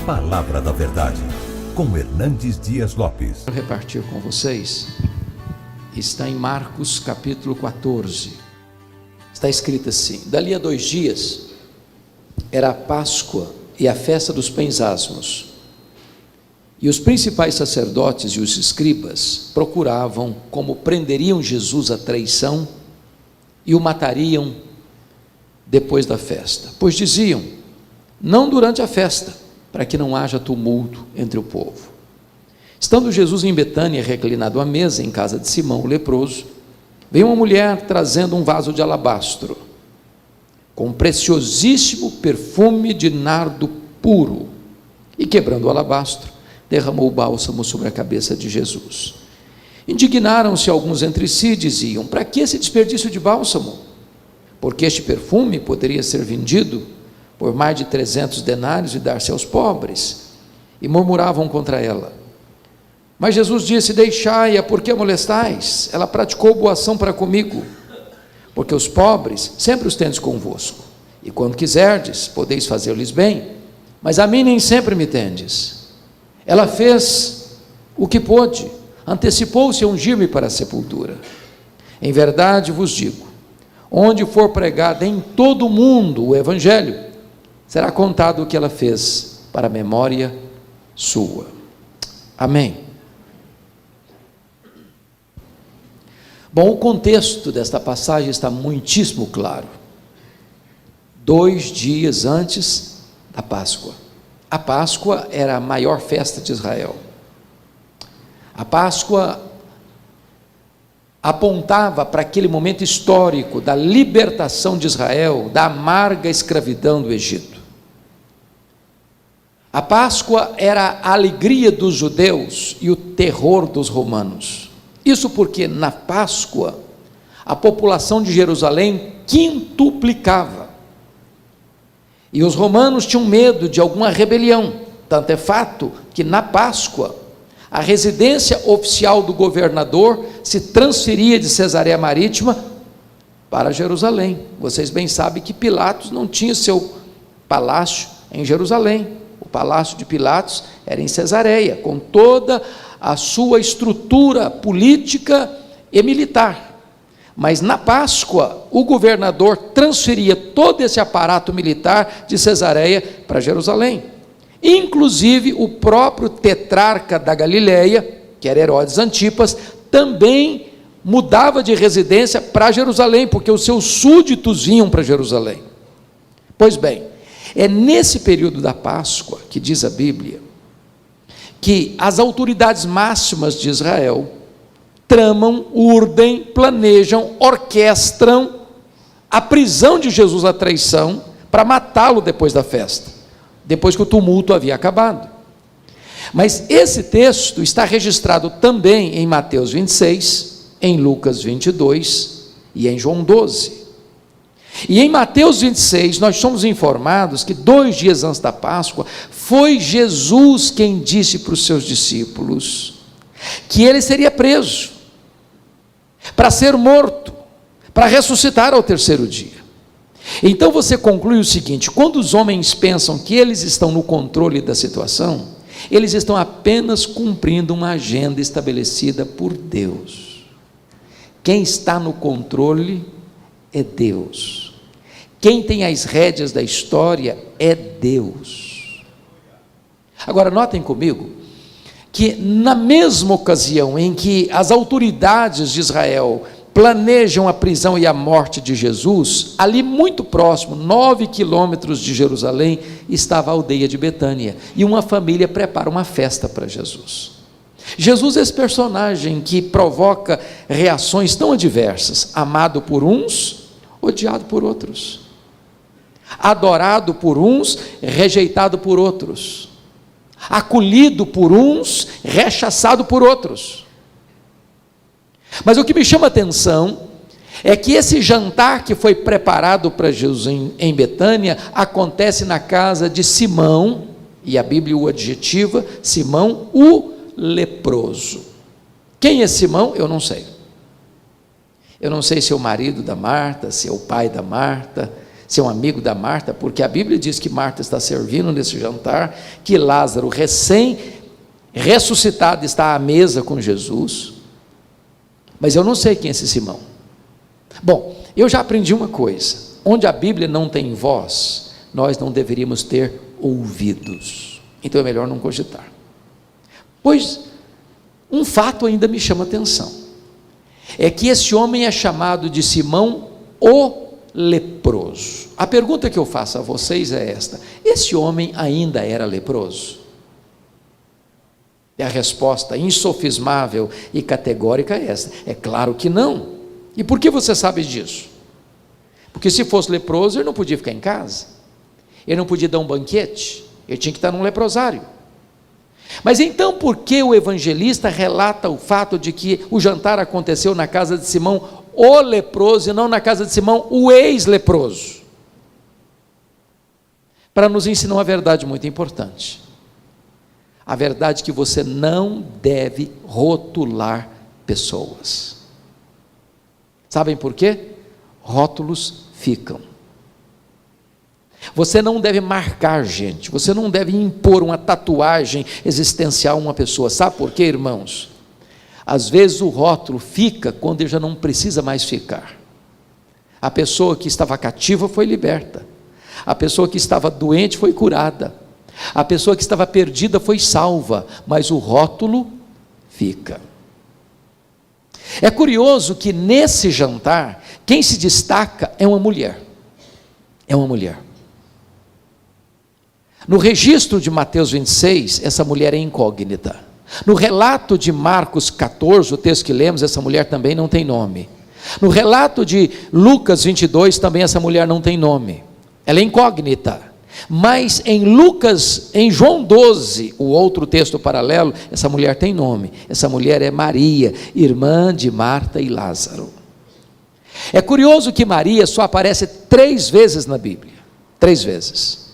Palavra da Verdade, com Hernandes Dias Lopes. Vou repartir com vocês, está em Marcos capítulo 14, está escrito assim: dali a 2 dias, era a Páscoa e a festa dos pães asmos, e os principais sacerdotes e os escribas procuravam como prenderiam Jesus à traição e o matariam depois da festa, pois diziam: não durante a festa, para que não haja tumulto entre o povo. Estando Jesus em Betânia, reclinado à mesa em casa de Simão, o leproso, veio uma mulher trazendo um vaso de alabastro, com um preciosíssimo perfume de nardo puro, e quebrando o alabastro, derramou o bálsamo sobre a cabeça de Jesus. Indignaram-se alguns entre si e diziam: para que esse desperdício de bálsamo? Porque este perfume poderia ser vendido por mais de 300 denários e dar-se aos pobres. E murmuravam contra ela. Mas Jesus disse: deixai-a, porque a molestais? Ela praticou boa ação para comigo, porque os pobres sempre os tendes convosco, e quando quiserdes, podeis fazer-lhes bem, mas a mim nem sempre me tendes. Ela fez o que pôde, antecipou-se a ungir-me para a sepultura. Em verdade vos digo, onde for pregado em todo o mundo o evangelho, será contado o que ela fez para a memória sua. Amém. Bom, o contexto desta passagem está muitíssimo claro. 2 dias antes da Páscoa. A Páscoa era a maior festa de Israel. A Páscoa apontava para aquele momento histórico da libertação de Israel da amarga escravidão do Egito. A Páscoa era a alegria dos judeus e o terror dos romanos. Isso porque na Páscoa a população de Jerusalém quintuplicava, e os romanos tinham medo de alguma rebelião. Tanto é fato que na Páscoa a residência oficial do governador se transferia de Cesareia Marítima para Jerusalém. Vocês bem sabem que Pilatos não tinha seu palácio em Jerusalém. O palácio de Pilatos era em Cesareia, com toda a sua estrutura política e militar. Mas na Páscoa, o governador transferia todo esse aparato militar de Cesareia para Jerusalém. Inclusive o próprio tetrarca da Galileia, que era Herodes Antipas, também mudava de residência para Jerusalém, porque os seus súditos vinham para Jerusalém. Pois bem, é nesse período da Páscoa que diz a Bíblia que as autoridades máximas de Israel tramam, urdem, planejam, orquestram a prisão de Jesus à traição para matá-lo depois da festa, depois que o tumulto havia acabado. Mas esse texto está registrado também em Mateus 26, em Lucas 22 e em João 12. E em Mateus 26 nós somos informados que 2 dias antes da Páscoa foi Jesus quem disse para os seus discípulos que ele seria preso, para ser morto, para ressuscitar ao 3º dia. Então você conclui o seguinte: quando os homens pensam que eles estão no controle da situação, eles estão apenas cumprindo uma agenda estabelecida por Deus. Quem está no controle é Deus. Quem tem as rédeas da história é Deus. Agora notem comigo que na mesma ocasião em que as autoridades de Israel planejam a prisão e a morte de Jesus, ali muito próximo, 9 quilômetros de Jerusalém, estava a aldeia de Betânia, e uma família prepara uma festa para Jesus. Jesus é esse personagem que provoca reações tão adversas: amado por uns, odiado por outros, adorado por uns, rejeitado por outros, acolhido por uns, rechaçado por outros. Mas o que me chama a atenção é que esse jantar que foi preparado para Jesus em Betânia acontece na casa de Simão, e a Bíblia o adjetiva Simão o leproso. Quem é Simão? Eu não sei. Eu não sei se é o marido da Marta, se é o pai da Marta, ser um amigo da Marta, porque a Bíblia diz que Marta está servindo nesse jantar, que Lázaro, recém-ressuscitado, está à mesa com Jesus, mas eu não sei quem é esse Simão. Bom, eu já aprendi uma coisa: onde a Bíblia não tem voz, nós não deveríamos ter ouvidos, então é melhor não cogitar. Pois, um fato ainda me chama a atenção, é que esse homem é chamado de Simão o leproso. A pergunta que eu faço a vocês é esta: esse homem ainda era leproso? E a resposta insofismável e categórica é esta: é claro que não. E por que você sabe disso? Porque se fosse leproso, ele não podia ficar em casa, ele não podia dar um banquete, ele tinha que estar num leprosário. Mas então por que o evangelista relata o fato de que o jantar aconteceu na casa de Simão o leproso e não na casa de Simão o ex-leproso? Para nos ensinar uma verdade muito importante, a verdade que você não deve rotular pessoas. Sabem por quê? Rótulos ficam. Você não deve marcar gente, você não deve impor uma tatuagem existencial a uma pessoa. Sabe por quê, irmãos? Às vezes o rótulo fica quando ele já não precisa mais ficar. A pessoa que estava cativa foi liberta, a pessoa que estava doente foi curada, a pessoa que estava perdida foi salva, mas o rótulo fica. É curioso que nesse jantar, quem se destaca é uma mulher. É uma mulher. No registro de Mateus 26, essa mulher é incógnita. No relato de Marcos 14, o texto que lemos, essa mulher também não tem nome. No relato de Lucas 22, também essa mulher não tem nome. Ela é incógnita. Mas em João 12, o outro texto paralelo, essa mulher tem nome. Essa mulher é Maria, irmã de Marta e Lázaro. É curioso que Maria só aparece 3 vezes na Bíblia. 3 vezes.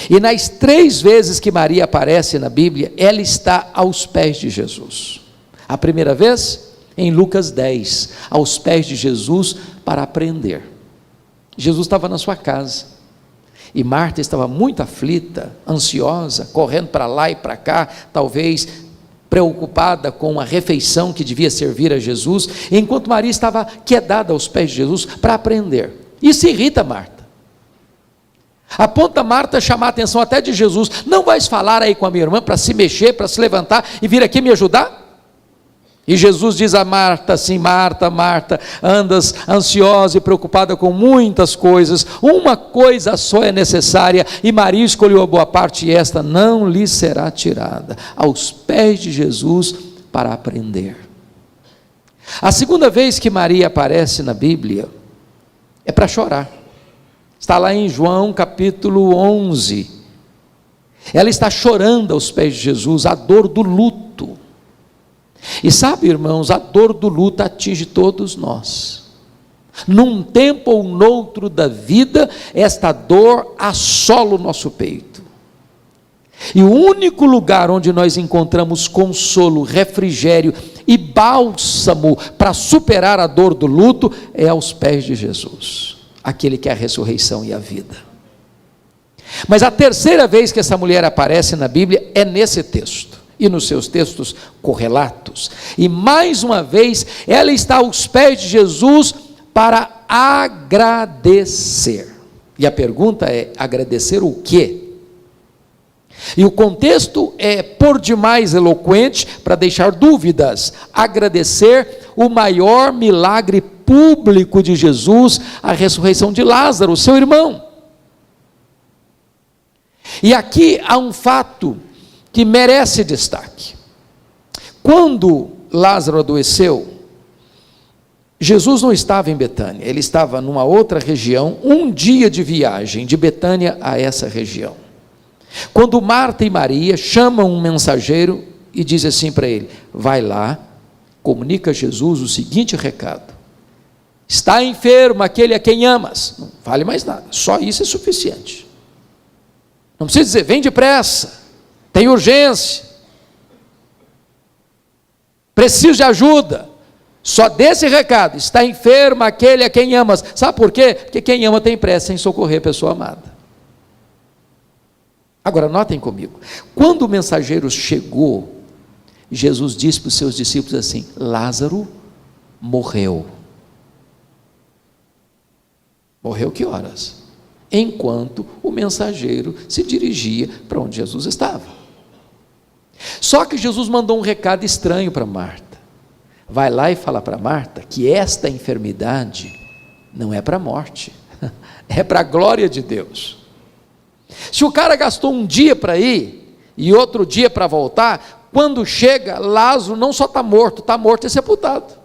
E nas 3 vezes que Maria aparece na Bíblia, ela está aos pés de Jesus. A primeira vez, em Lucas 10, aos pés de Jesus para aprender. Jesus estava na sua casa, e Marta estava muito aflita, ansiosa, correndo para lá e para cá, talvez preocupada com a refeição que devia servir a Jesus, enquanto Maria estava quedada aos pés de Jesus para aprender. Isso irrita Marta. Aponta Marta chamar a atenção até de Jesus: não vais falar aí com a minha irmã para se mexer, para se levantar e vir aqui me ajudar? E Jesus diz a Marta assim: Marta, Marta, andas ansiosa e preocupada com muitas coisas, uma coisa só é necessária, e Maria escolheu a boa parte, e esta não lhe será tirada. Aos pés de Jesus para aprender. A segunda vez que Maria aparece na Bíblia é para chorar. Está lá em João capítulo 11, ela está chorando aos pés de Jesus, a dor do luto. E sabe, irmãos, a dor do luto atinge todos nós. Num tempo ou noutro da vida, esta dor assola o nosso peito. E o único lugar onde nós encontramos consolo, refrigério e bálsamo para superar a dor do luto é aos pés de Jesus, aquele que é a ressurreição e a vida. Mas a terceira vez que essa mulher aparece na Bíblia é nesse texto e nos seus textos correlatos, e mais uma vez ela está aos pés de Jesus para agradecer. E a pergunta é: agradecer o quê? E o contexto é por demais eloquente para deixar dúvidas: agradecer o maior milagre público de Jesus, a ressurreição de Lázaro, seu irmão. E aqui há um fato que merece destaque. Quando Lázaro adoeceu, Jesus não estava em Betânia, ele estava numa outra região, um dia de viagem de Betânia a essa região. Quando Marta e Maria chamam um mensageiro e dizem assim para ele: vai lá, comunica a Jesus o seguinte recado: está enfermo aquele a quem amas. Não vale mais nada, só isso é suficiente. Não precisa dizer: vem depressa, tem urgência, preciso de ajuda. Só desse recado: está enfermo aquele a quem amas. Sabe por quê? Porque quem ama tem pressa em socorrer a pessoa amada. Agora notem comigo, quando o mensageiro chegou, Jesus disse para os seus discípulos assim: Lázaro morreu. Morreu que horas? Enquanto o mensageiro se dirigia para onde Jesus estava. Só que Jesus mandou um recado estranho para Marta. Vai lá e fala para Marta que esta enfermidade não é para a morte, é para a glória de Deus. Se o cara gastou um dia para ir e outro dia para voltar, quando chega, Lázaro não só está morto e sepultado.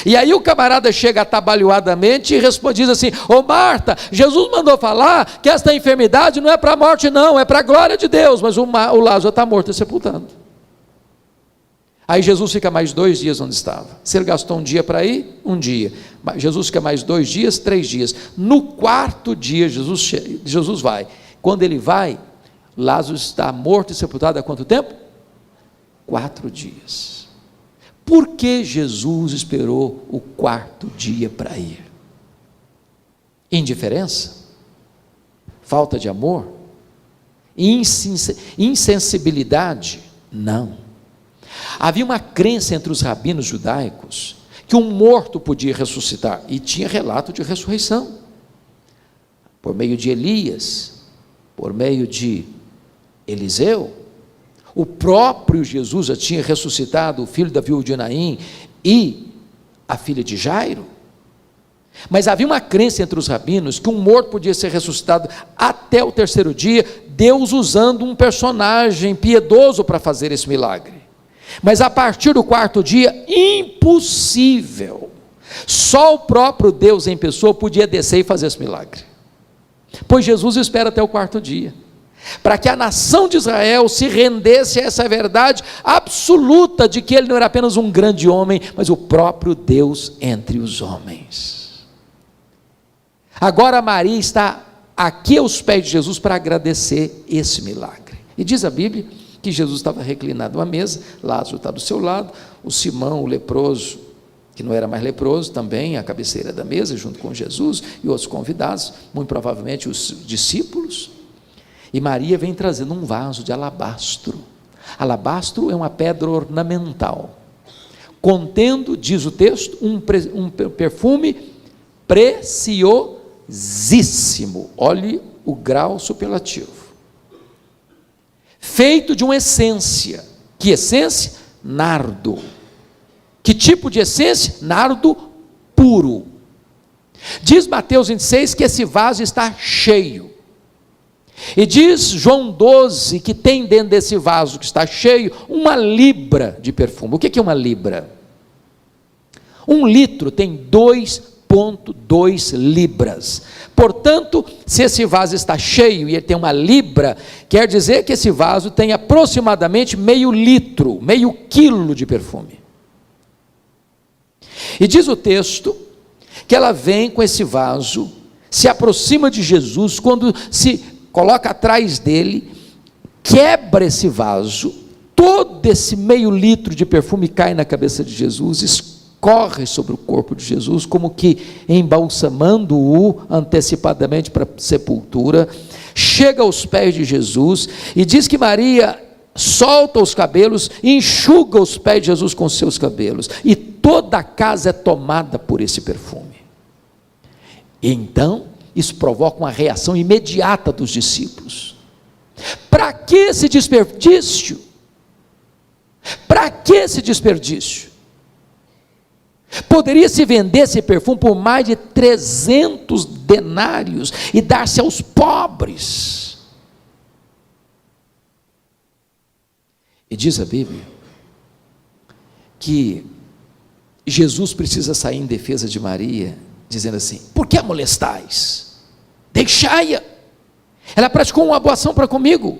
E aí o camarada chega atabalhoadamente e diz assim: ô Marta, Jesus mandou falar que esta enfermidade não é para a morte não, é para a glória de Deus, mas o Lázaro está morto e sepultado. Aí Jesus fica mais 2 dias onde estava. Se ele gastou um dia para ir, um dia. Jesus fica mais 2 dias, 3 dias. No 4º dia Jesus vai. Quando ele vai, Lázaro está morto e sepultado há quanto tempo? 4 dias. Por que Jesus esperou o 4º dia para ir? Indiferença? Falta de amor? Insensibilidade? Não. Havia uma crença entre os rabinos judaicos que um morto podia ressuscitar, e tinha relato de ressurreição, por meio de Elias, por meio de Eliseu. O próprio Jesus já tinha ressuscitado o filho da viúva de Naim e a filha de Jairo. Mas havia uma crença entre os rabinos que um morto podia ser ressuscitado até o 3º dia, Deus usando um personagem piedoso para fazer esse milagre. Mas a partir do 4º dia, impossível. Só o próprio Deus em pessoa podia descer e fazer esse milagre. Pois Jesus espera até o 4º dia, para que a nação de Israel se rendesse a essa verdade absoluta de que ele não era apenas um grande homem, mas o próprio Deus entre os homens. Agora Maria está aqui aos pés de Jesus para agradecer esse milagre. E diz a Bíblia que Jesus estava reclinado à mesa, Lázaro está do seu lado, o Simão, o leproso, que não era mais leproso, também à cabeceira da mesa, junto com Jesus e outros convidados, muito provavelmente os discípulos. E Maria vem trazendo um vaso de alabastro. Alabastro é uma pedra ornamental, contendo, diz o texto, um perfume preciosíssimo. Olhe o grau superlativo. Feito de uma essência. Que essência? Nardo. Que tipo de essência? Nardo puro. Diz Mateus 26 que esse vaso está cheio. E diz João 12 que tem dentro desse vaso que está cheio 1 libra de perfume. O que é 1 libra? 1 litro tem 2,2 libras. Portanto, se esse vaso está cheio e ele tem 1 libra, quer dizer que esse vaso tem aproximadamente meio litro, meio quilo de perfume. E diz o texto que ela vem com esse vaso, se aproxima de Jesus, quando se coloca atrás dele, quebra esse vaso, todo esse meio litro de perfume cai na cabeça de Jesus, escorre sobre o corpo de Jesus, como que embalsamando-o antecipadamente para a sepultura, chega aos pés de Jesus, e diz que Maria solta os cabelos, enxuga os pés de Jesus com seus cabelos, e toda a casa é tomada por esse perfume. Então, isso provoca uma reação imediata dos discípulos. Para que esse desperdício? Para que esse desperdício? Poderia-se vender esse perfume por mais de 300 denários e dar-se aos pobres. E diz a Bíblia que Jesus precisa sair em defesa de Maria, dizendo assim: por que a molestais? Deixai-a, ela praticou uma boa ação para comigo,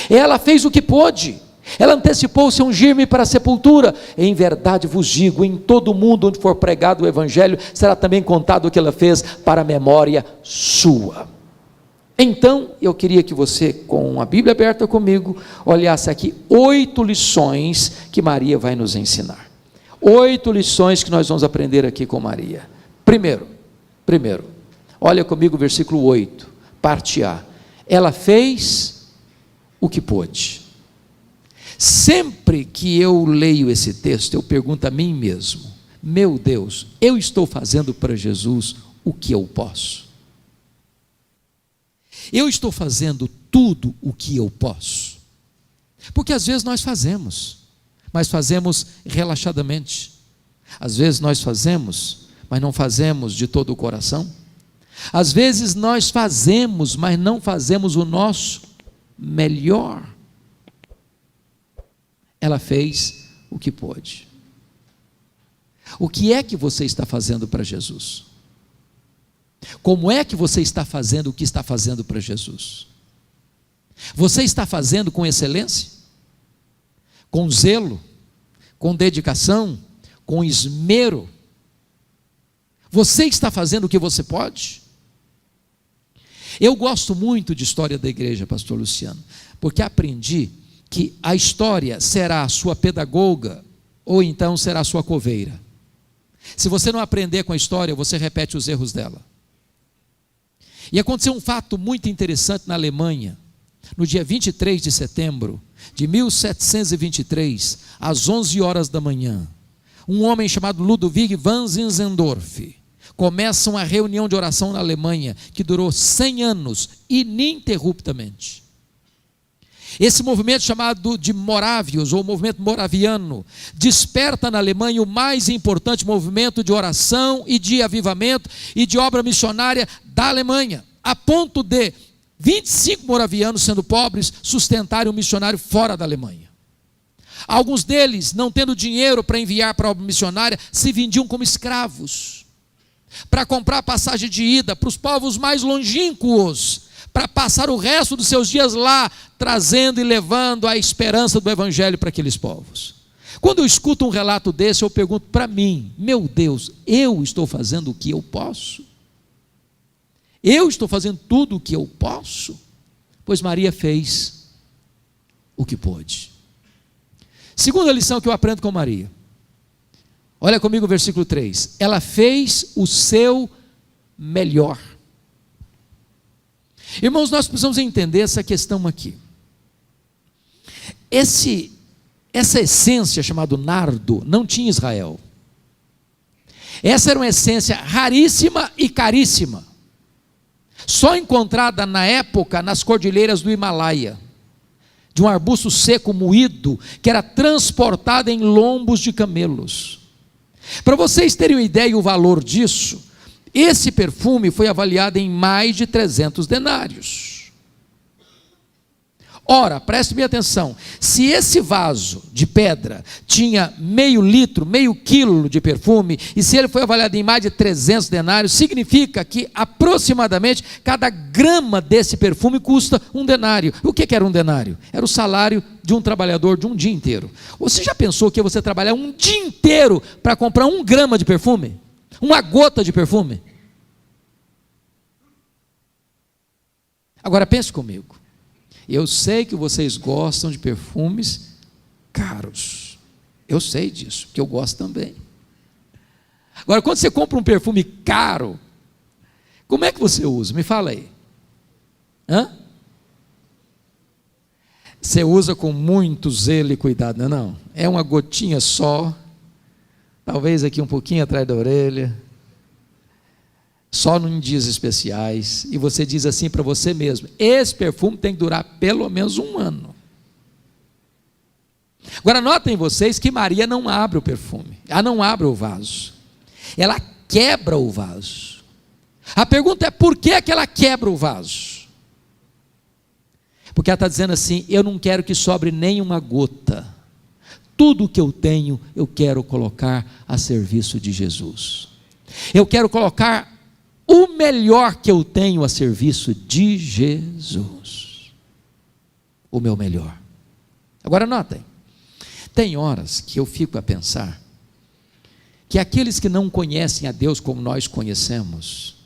ela fez o que pôde, ela antecipou-se a ungir-me para a sepultura. Em verdade vos digo, em todo o mundo onde for pregado o Evangelho, será também contado o que ela fez para a memória sua. Então, eu queria que você, com a Bíblia aberta comigo, olhasse aqui 8 lições que Maria vai nos ensinar. 8 lições que nós vamos aprender aqui com Maria. Primeiro, olha comigo o versículo 8, parte A. Ela fez o que pôde. Sempre que eu leio esse texto, eu pergunto a mim mesmo: meu Deus, eu estou fazendo para Jesus o que eu posso? Eu estou fazendo tudo o que eu posso? Porque às vezes nós fazemos, mas fazemos relaxadamente. Às vezes nós fazemos, mas não fazemos de todo o coração. Às vezes nós fazemos, mas não fazemos o nosso melhor. Ela fez o que pôde. O que é que você está fazendo para Jesus? Como é que você está fazendo o que está fazendo para Jesus? Você está fazendo com excelência? Com zelo? Com dedicação? Com esmero? Você está fazendo o que você pode? Eu gosto muito de história da igreja, pastor Luciano, porque aprendi que a história será a sua pedagoga ou então será a sua coveira. Se você não aprender com a história, você repete os erros dela. E aconteceu um fato muito interessante na Alemanha, no dia 23 de setembro de 1723, às 11 horas da manhã. Um homem chamado Ludwig van Zinzendorf começa uma reunião de oração na Alemanha que durou 100 anos, ininterruptamente. Esse movimento chamado de Morávios, ou movimento moraviano, desperta na Alemanha o mais importante movimento de oração e de avivamento e de obra missionária da Alemanha, a ponto de 25 moravianos, sendo pobres, sustentarem um missionário fora da Alemanha. Alguns deles, não tendo dinheiro para enviar para a obra missionária, se vendiam como escravos, para comprar passagem de ida para os povos mais longínquos, para passar o resto dos seus dias lá, trazendo e levando a esperança do Evangelho para aqueles povos. Quando eu escuto um relato desse, eu pergunto para mim: meu Deus, eu estou fazendo o que eu posso? Eu estou fazendo tudo o que eu posso? Pois Maria fez o que pôde. Segunda lição que eu aprendo com Maria, olha comigo o versículo 3, ela fez o seu melhor. Irmãos, nós precisamos entender essa questão aqui. Essa essência chamada nardo não tinha em Israel. Essa era uma essência raríssima e caríssima, só encontrada na época nas cordilheiras do Himalaia, de um arbusto seco moído, que era transportado em lombos de camelos. Para vocês terem uma ideia e o valor disso, esse perfume foi avaliado em mais de 300 denários. Ora, preste bem atenção, se esse vaso de pedra tinha meio litro, meio quilo de perfume, e se ele foi avaliado em mais de 300 denários, significa que aproximadamente cada grama desse perfume custa um denário. O que era um denário? Era o salário de um trabalhador de um dia inteiro. Você já pensou que você trabalhar um dia inteiro para comprar 1 grama de perfume? Uma gota de perfume? Agora pense comigo. Eu sei que vocês gostam de perfumes caros. Eu sei disso, porque eu gosto também. Agora, quando você compra um perfume caro, como é que você usa? Me fala aí. Você usa com muito zelo e cuidado, não é não? É uma gotinha só, talvez aqui um pouquinho atrás da orelha, só em dias especiais, e você diz assim para você mesmo: esse perfume tem que durar pelo menos 1 ano. Agora notem vocês que Maria não abre o perfume, ela não abre o vaso, ela quebra o vaso. A pergunta é: por que ela quebra o vaso? Porque ela está dizendo assim: eu não quero que sobre nenhuma gota, tudo o que eu tenho eu quero colocar a serviço de Jesus, eu quero colocar o melhor que eu tenho a serviço de Jesus, o meu melhor. Agora notem, tem horas que eu fico a pensar que aqueles que não conhecem a Deus como nós conhecemos,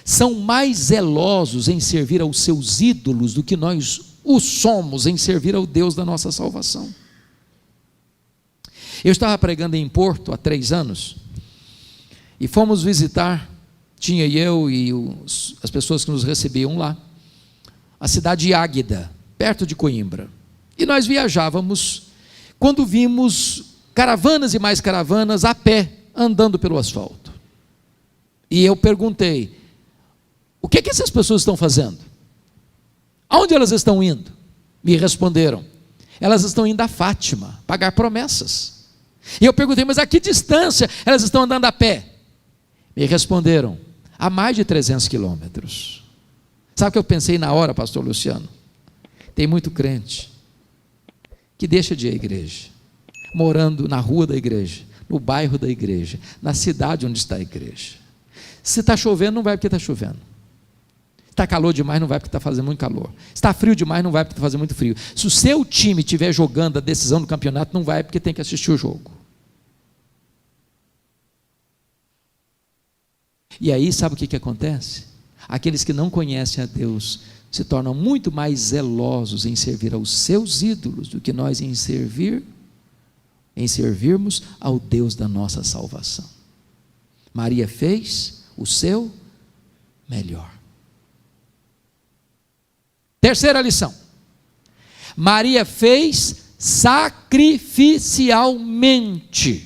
são mais zelosos em servir aos seus ídolos do que nós o somos em servir ao Deus da nossa salvação. Eu estava pregando em Porto há 3 anos, e fomos visitar, tinha eu e as pessoas que nos recebiam lá, a cidade de Águeda, perto de Coimbra. E nós viajávamos, quando vimos caravanas e mais caravanas a pé, andando pelo asfalto. E eu perguntei, o que essas pessoas estão fazendo? Aonde elas estão indo? Me responderam, elas estão indo a Fátima, pagar promessas. E eu perguntei, mas a que distância elas estão andando a pé? Me responderam, a mais de 300 quilômetros. Sabe o que eu pensei na hora, pastor Luciano? Tem muito crente que deixa de ir à igreja, morando na rua da igreja, no bairro da igreja, na cidade onde está a igreja. Se está chovendo, não vai porque está chovendo. Se está calor demais, não vai porque está fazendo muito calor. Se está frio demais, não vai porque está fazendo muito frio. Se o seu time estiver jogando a decisão do campeonato, não vai porque tem que assistir o jogo. E aí, sabe o que acontece? Aqueles que não conhecem a Deus se tornam muito mais zelosos em servir aos seus ídolos do que nós em servirmos ao Deus da nossa salvação. Maria fez o seu melhor. Terceira lição. Maria fez sacrificialmente.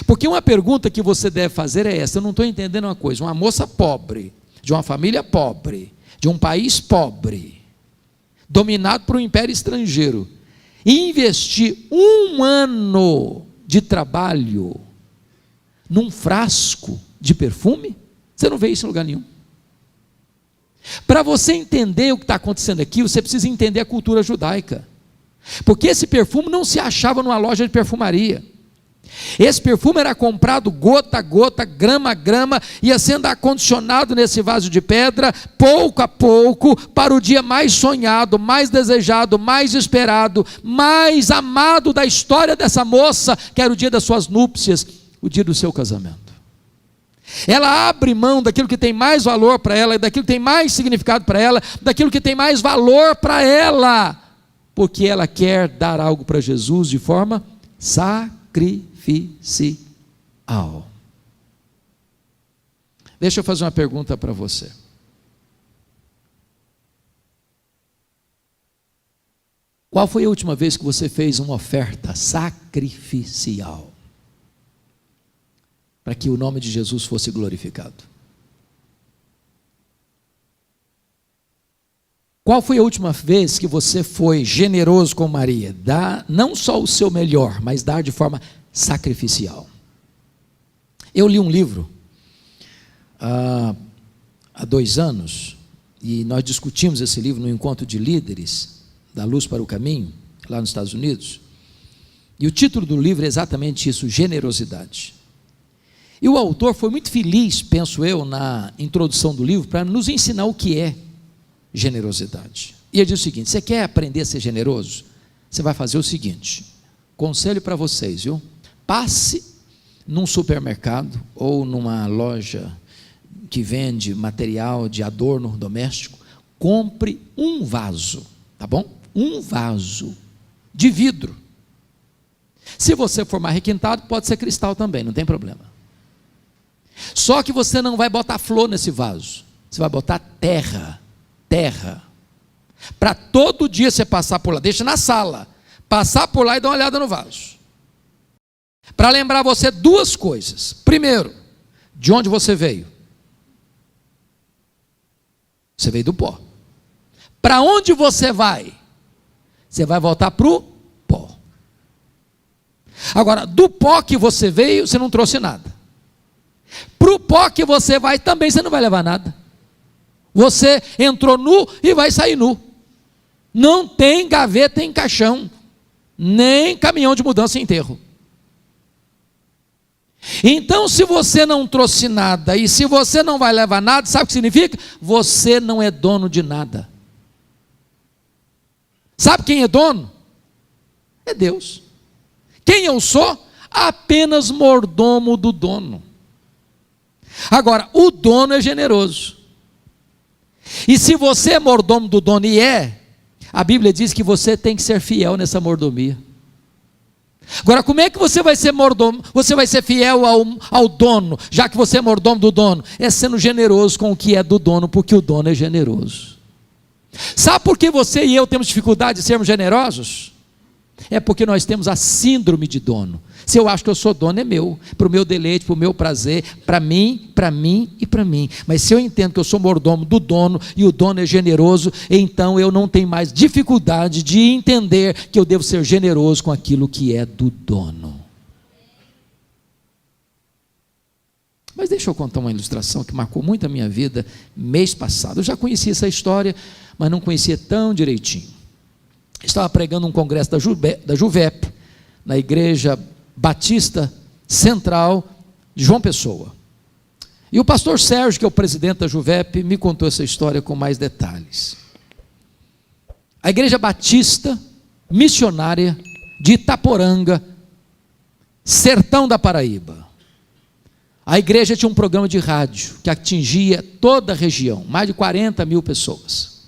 Porque uma pergunta que você deve fazer é essa, eu não estou entendendo uma coisa, uma moça pobre, de uma família pobre, de um país pobre, dominado por um império estrangeiro, investir 1 ano de trabalho num frasco de perfume? Você não vê isso em lugar nenhum. Para você entender o que está acontecendo aqui, você precisa entender a cultura judaica, porque esse perfume não se achava numa loja de perfumaria. Esse perfume era comprado gota a gota, grama a grama, ia sendo acondicionado nesse vaso de pedra, pouco a pouco, para o dia mais sonhado, mais desejado, mais esperado, mais amado da história dessa moça, que era o dia das suas núpcias, o dia do seu casamento. Ela abre mão daquilo que tem mais valor para ela, daquilo que tem mais significado para ela, daquilo que tem mais valor para ela, porque ela quer dar algo para Jesus de forma sacrificial. Deixa eu fazer uma pergunta para você. Qual foi a última vez que você fez uma oferta sacrificial para que o nome de Jesus fosse glorificado? Qual foi a última vez que você foi generoso com Maria? Dar não só o seu melhor, mas dar de forma sacrificial. Eu li um livro há 2 anos, e nós discutimos esse livro no encontro de líderes da Luz para o Caminho, lá nos Estados Unidos, e o título do livro é exatamente isso, generosidade. E o autor foi muito feliz, penso eu, na introdução do livro, para nos ensinar o que é generosidade. E ele diz o seguinte: você quer aprender a ser generoso? Você vai fazer o seguinte, conselho para vocês, viu? Passe num supermercado ou numa loja que vende material de adorno doméstico, compre um vaso, tá bom? Um vaso de vidro. Se você for mais requintado, pode ser cristal também, não tem problema. Só que você não vai botar flor nesse vaso, você vai botar terra, para todo dia você passar por lá, deixa na sala, passar por lá e dar uma olhada no vaso, para lembrar você 2 coisas. Primeiro, de onde você veio? Você veio do pó. Para onde você vai? Você vai voltar para o pó. Agora, do pó que você veio, você não trouxe nada. Para o pó que você vai, também você não vai levar nada. Você entrou nu e vai sair nu. Não tem gaveta em caixão, nem caminhão de mudança em enterro. Então, se você não trouxe nada, e se você não vai levar nada, sabe o que significa? Você não é dono de nada. Sabe quem é dono? É Deus. Quem eu sou? Apenas mordomo do dono. Agora, o dono é generoso. E se você é mordomo do dono, e a Bíblia diz que você tem que ser fiel nessa mordomia. Agora, como é que você vai ser mordomo, você vai ser fiel ao dono, já que você é mordomo do dono? É sendo generoso com o que é do dono, porque o dono é generoso. Sabe por que você e eu temos dificuldade de sermos generosos? É porque nós temos a síndrome de dono. Se eu acho que eu sou dono, é meu, para o meu deleite, para o meu prazer, para mim e para mim. Mas se eu entendo que eu sou mordomo do dono e o dono é generoso, então eu não tenho mais dificuldade de entender que eu devo ser generoso com aquilo que é do dono. Mas deixa eu contar uma ilustração que marcou muito a minha vida mês passado. Eu já conhecia essa história, mas não conhecia tão direitinho. Estava pregando um congresso da Juvep, na Igreja Batista Central de João Pessoa. E o pastor Sérgio, que é o presidente da Juvep, me contou essa história com mais detalhes. A Igreja Batista Missionária de Itaporanga, sertão da Paraíba. A igreja tinha um programa de rádio que atingia toda a região, mais de 40 mil pessoas.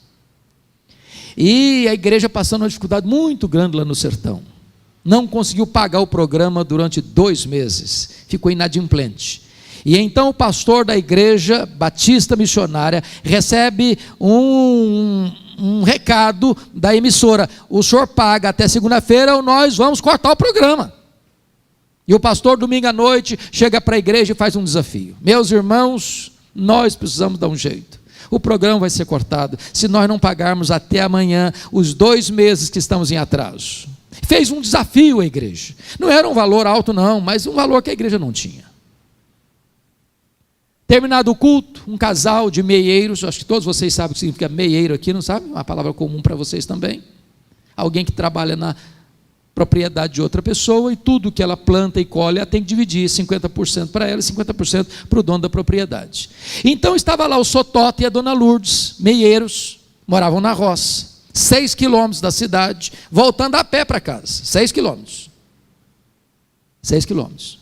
E a igreja passando uma dificuldade muito grande lá no sertão. Não conseguiu pagar o programa durante 2 meses, ficou inadimplente. E então o pastor da Igreja Batista Missionária recebe um recado da emissora: o senhor paga até segunda-feira ou nós vamos cortar o programa. E o pastor, domingo à noite, chega para a igreja e faz um desafio: meus irmãos, nós precisamos dar um jeito. O programa vai ser cortado se nós não pagarmos até amanhã os 2 meses que estamos em atraso. Fez um desafio à igreja. Não era um valor alto não, mas um valor que a igreja não tinha. Terminado o culto, um casal de meieiros, acho que todos vocês sabem o que significa meieiro aqui, não sabe? Uma palavra comum para vocês também. Alguém que trabalha na propriedade de outra pessoa e tudo que ela planta e colhe, ela tem que dividir 50% para ela e 50% para o dono da propriedade. Então estava lá o Sotota e a dona Lourdes, meieiros, moravam na roça, 6 quilômetros da cidade, voltando a pé para casa, 6 quilômetros. 6 quilômetros.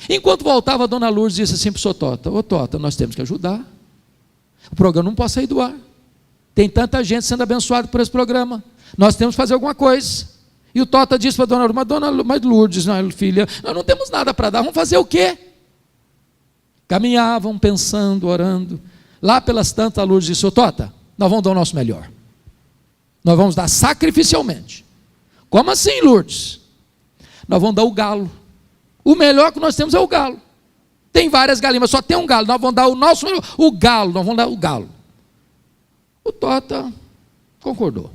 Enquanto voltava, a dona Lourdes disse assim para o Sotota: ô Tota, nós temos que ajudar, o programa não pode sair do ar, tem tanta gente sendo abençoada por esse programa, nós temos que fazer alguma coisa. E o Tota disse para a dona Lourdes: mas Lourdes, não, filha, nós não temos nada para dar, vamos fazer o quê? Caminhavam pensando, orando. Lá pelas tantas, a Lourdes disse: ô Tota, nós vamos dar o nosso melhor, nós vamos dar sacrificialmente. Como assim, Lourdes? Nós vamos dar o galo. O melhor que nós temos é o galo. Tem várias galinhas, mas só tem um galo. Nós vamos dar o nosso melhor, o galo, nós vamos dar o galo. O Tota concordou.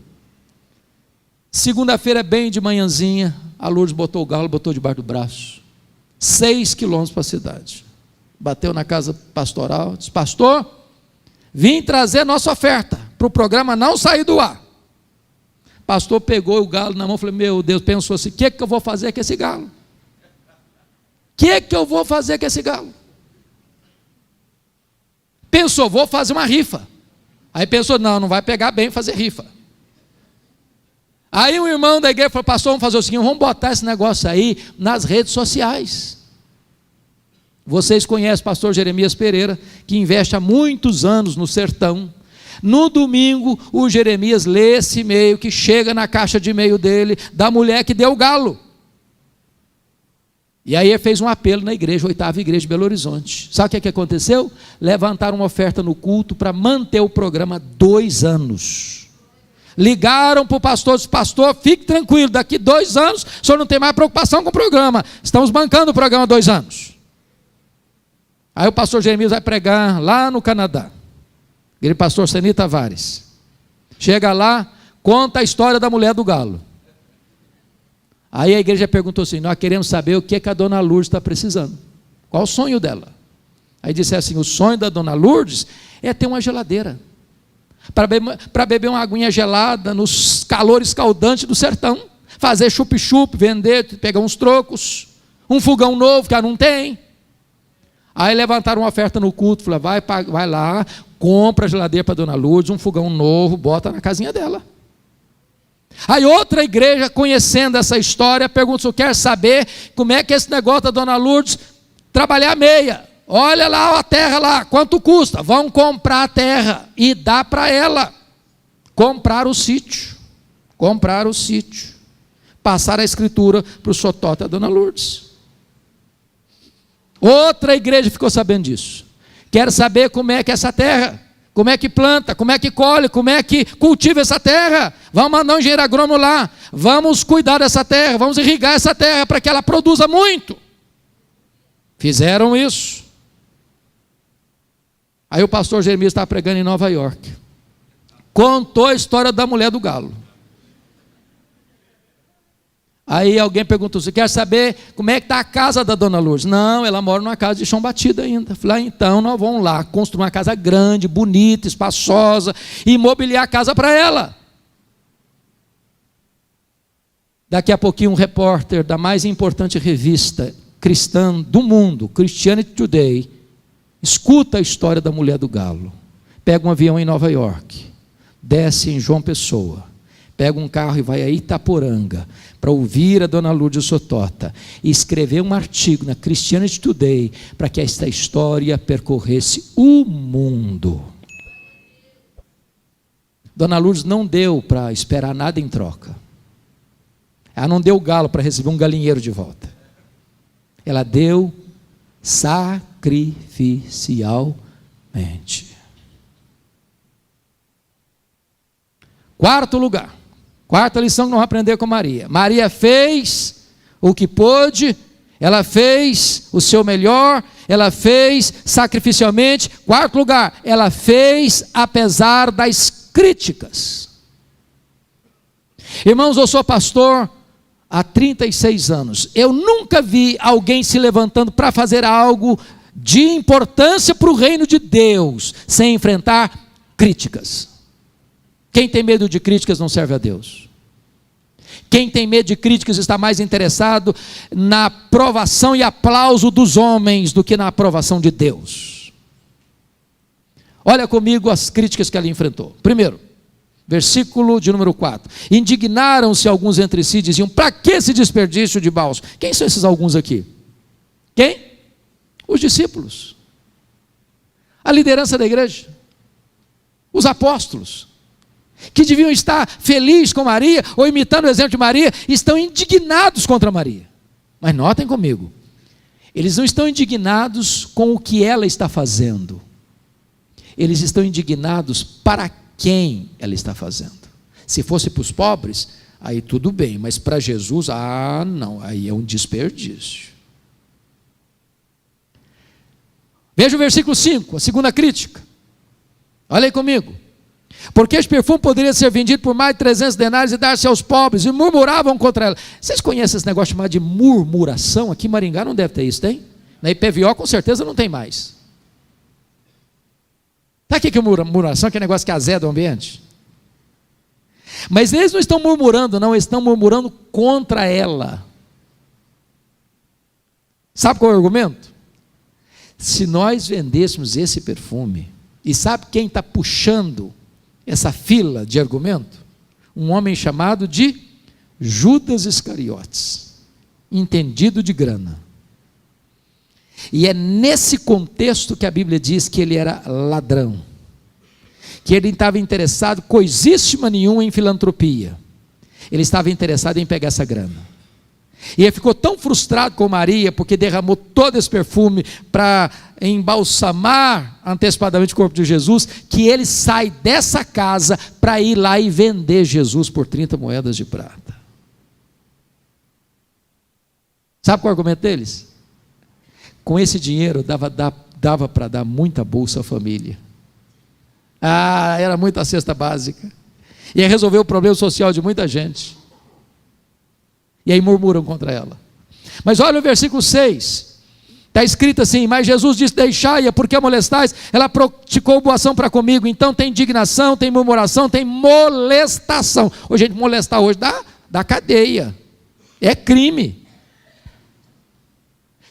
Segunda-feira, bem de manhãzinha, a Lourdes botou o galo, botou debaixo do braço, 6 quilômetros para a cidade. Bateu na casa pastoral, disse: pastor, vim trazer nossa oferta para o programa não sair do ar. O pastor pegou o galo na mão e falou: meu Deus, pensou assim: o que eu vou fazer com esse galo? O que eu vou fazer com esse galo? Pensou: vou fazer uma rifa. Aí pensou: não vai pegar bem fazer rifa. Aí um irmão da igreja falou: pastor, vamos fazer o seguinte, vamos botar esse negócio aí nas redes sociais. Vocês conhecem o pastor Jeremias Pereira, que investe há muitos anos no sertão. No domingo, o Jeremias lê esse e-mail que chega na caixa de e-mail dele, da mulher que deu o galo. E aí ele fez um apelo na igreja, 8ª igreja de Belo Horizonte. Sabe o que aconteceu? Levantaram uma oferta no culto para manter o programa 2 anos. Ligaram para o pastor, disse: pastor, fique tranquilo, daqui 2 anos o senhor não tem mais preocupação com o programa, estamos bancando o programa 2 anos. Aí o pastor Jeremias vai pregar lá no Canadá, aquele pastor Seni Tavares, chega lá, conta a história da mulher do galo. Aí a igreja perguntou assim: nós queremos saber o que a dona Lourdes está precisando, qual o sonho dela? Aí disse assim: o sonho da dona Lourdes é ter uma geladeira, para beber uma aguinha gelada nos calores escaldantes do sertão, fazer chup-chup, vender, pegar uns trocos, um fogão novo que ela não tem. Aí levantaram uma oferta no culto, falaram: vai lá, compra a geladeira para a dona Lourdes, um fogão novo, bota na casinha dela. Aí outra igreja, conhecendo essa história, pergunta: se eu quero saber como é que é esse negócio da dona Lourdes trabalhar meia. Olha lá a terra lá, quanto custa? Vão comprar a terra e dá para ela. Comprar o sítio. passaram a escritura para o Sotota e a Dona Lourdes. Outra igreja ficou sabendo disso. Quer saber como é que é essa terra, como é que planta, como é que colhe, como é que cultiva essa terra. Vamos mandar um engenheiro agrônomo lá, vamos cuidar dessa terra, vamos irrigar essa terra para que ela produza muito. Fizeram isso. Aí o pastor Jeremias estava pregando em Nova York, contou a história da mulher do galo. Aí alguém perguntou: você quer saber como é que está a casa da Dona Lourdes? Não, ela mora numa casa de chão batido ainda. Falei: então nós vamos lá construir uma casa grande, bonita, espaçosa, e mobiliar a casa para ela. Daqui a pouquinho um repórter da mais importante revista cristã do mundo, Christianity Today, escuta a história da mulher do galo, pega um avião em Nova York, desce em João Pessoa, pega um carro e vai a Itaporanga para ouvir a Dona Lourdes Sotota e escrever um artigo na Christianity Today para que esta história percorresse o mundo. Dona Lourdes não deu para esperar nada em troca. Ela não deu galo para receber um galinheiro de volta. Ela deu sacrificialmente. Quarto lugar. Quarta lição que nós vamos aprender com Maria. Maria fez o que pôde, ela fez o seu melhor, ela fez sacrificialmente. Quarto lugar, ela fez apesar das críticas. Irmãos, eu sou pastor há 36 anos. Eu nunca vi alguém se levantando para fazer algo de importância para o reino de Deus sem enfrentar críticas. Quem tem medo de críticas não serve a Deus. Quem tem medo de críticas está mais interessado na aprovação e aplauso dos homens do que na aprovação de Deus. Olha comigo as críticas que ela enfrentou. Primeiro, versículo de número 4. Indignaram-se alguns entre si, diziam: para que esse desperdício de bálsamo? Quem são esses alguns aqui? Quem? Os discípulos. A liderança da igreja. Os apóstolos, que deviam estar felizes com Maria, ou imitando o exemplo de Maria, estão indignados contra Maria. Mas notem comigo, eles não estão indignados com o que ela está fazendo, eles estão indignados para quem ela está fazendo. Se fosse para os pobres, aí tudo bem, mas para Jesus, não, aí é um desperdício. Veja o versículo 5, a segunda crítica. Olha aí comigo. Porque este perfume poderia ser vendido por mais de 300 denários e dar-se aos pobres, e murmuravam contra ela. Vocês conhecem esse negócio chamado de murmuração? Aqui em Maringá não deve ter isso, tem? Na IPVO com certeza não tem mais. Sabe o que é murmuração? Que é negócio que azeda o ambiente. Mas eles não estão murmurando, não, eles estão murmurando contra ela. Sabe qual é o argumento? Se nós vendêssemos esse perfume, e sabe quem está puxando essa fila de argumento? Um homem chamado de Judas Iscariotes, entendido de grana. E é nesse contexto que a Bíblia diz que ele era ladrão, que ele estava interessado coisíssima nenhuma em filantropia, ele estava interessado em pegar essa grana. E ele ficou tão frustrado com Maria, porque derramou todo esse perfume para embalsamar antecipadamente o corpo de Jesus, que ele sai dessa casa para ir lá e vender Jesus por 30 moedas de prata. Sabe qual é o argumento deles? Com esse dinheiro dava para dar muita bolsa à família. Era muita cesta básica. Ia resolver o problema social de muita gente. E aí murmuram contra ela. Mas olha o versículo 6. Está escrito assim: mas Jesus disse: deixai-a, porque a molestais, ela praticou boa ação para comigo. Então tem indignação, tem murmuração, tem molestação. Gente, molestar hoje dá cadeia. É crime.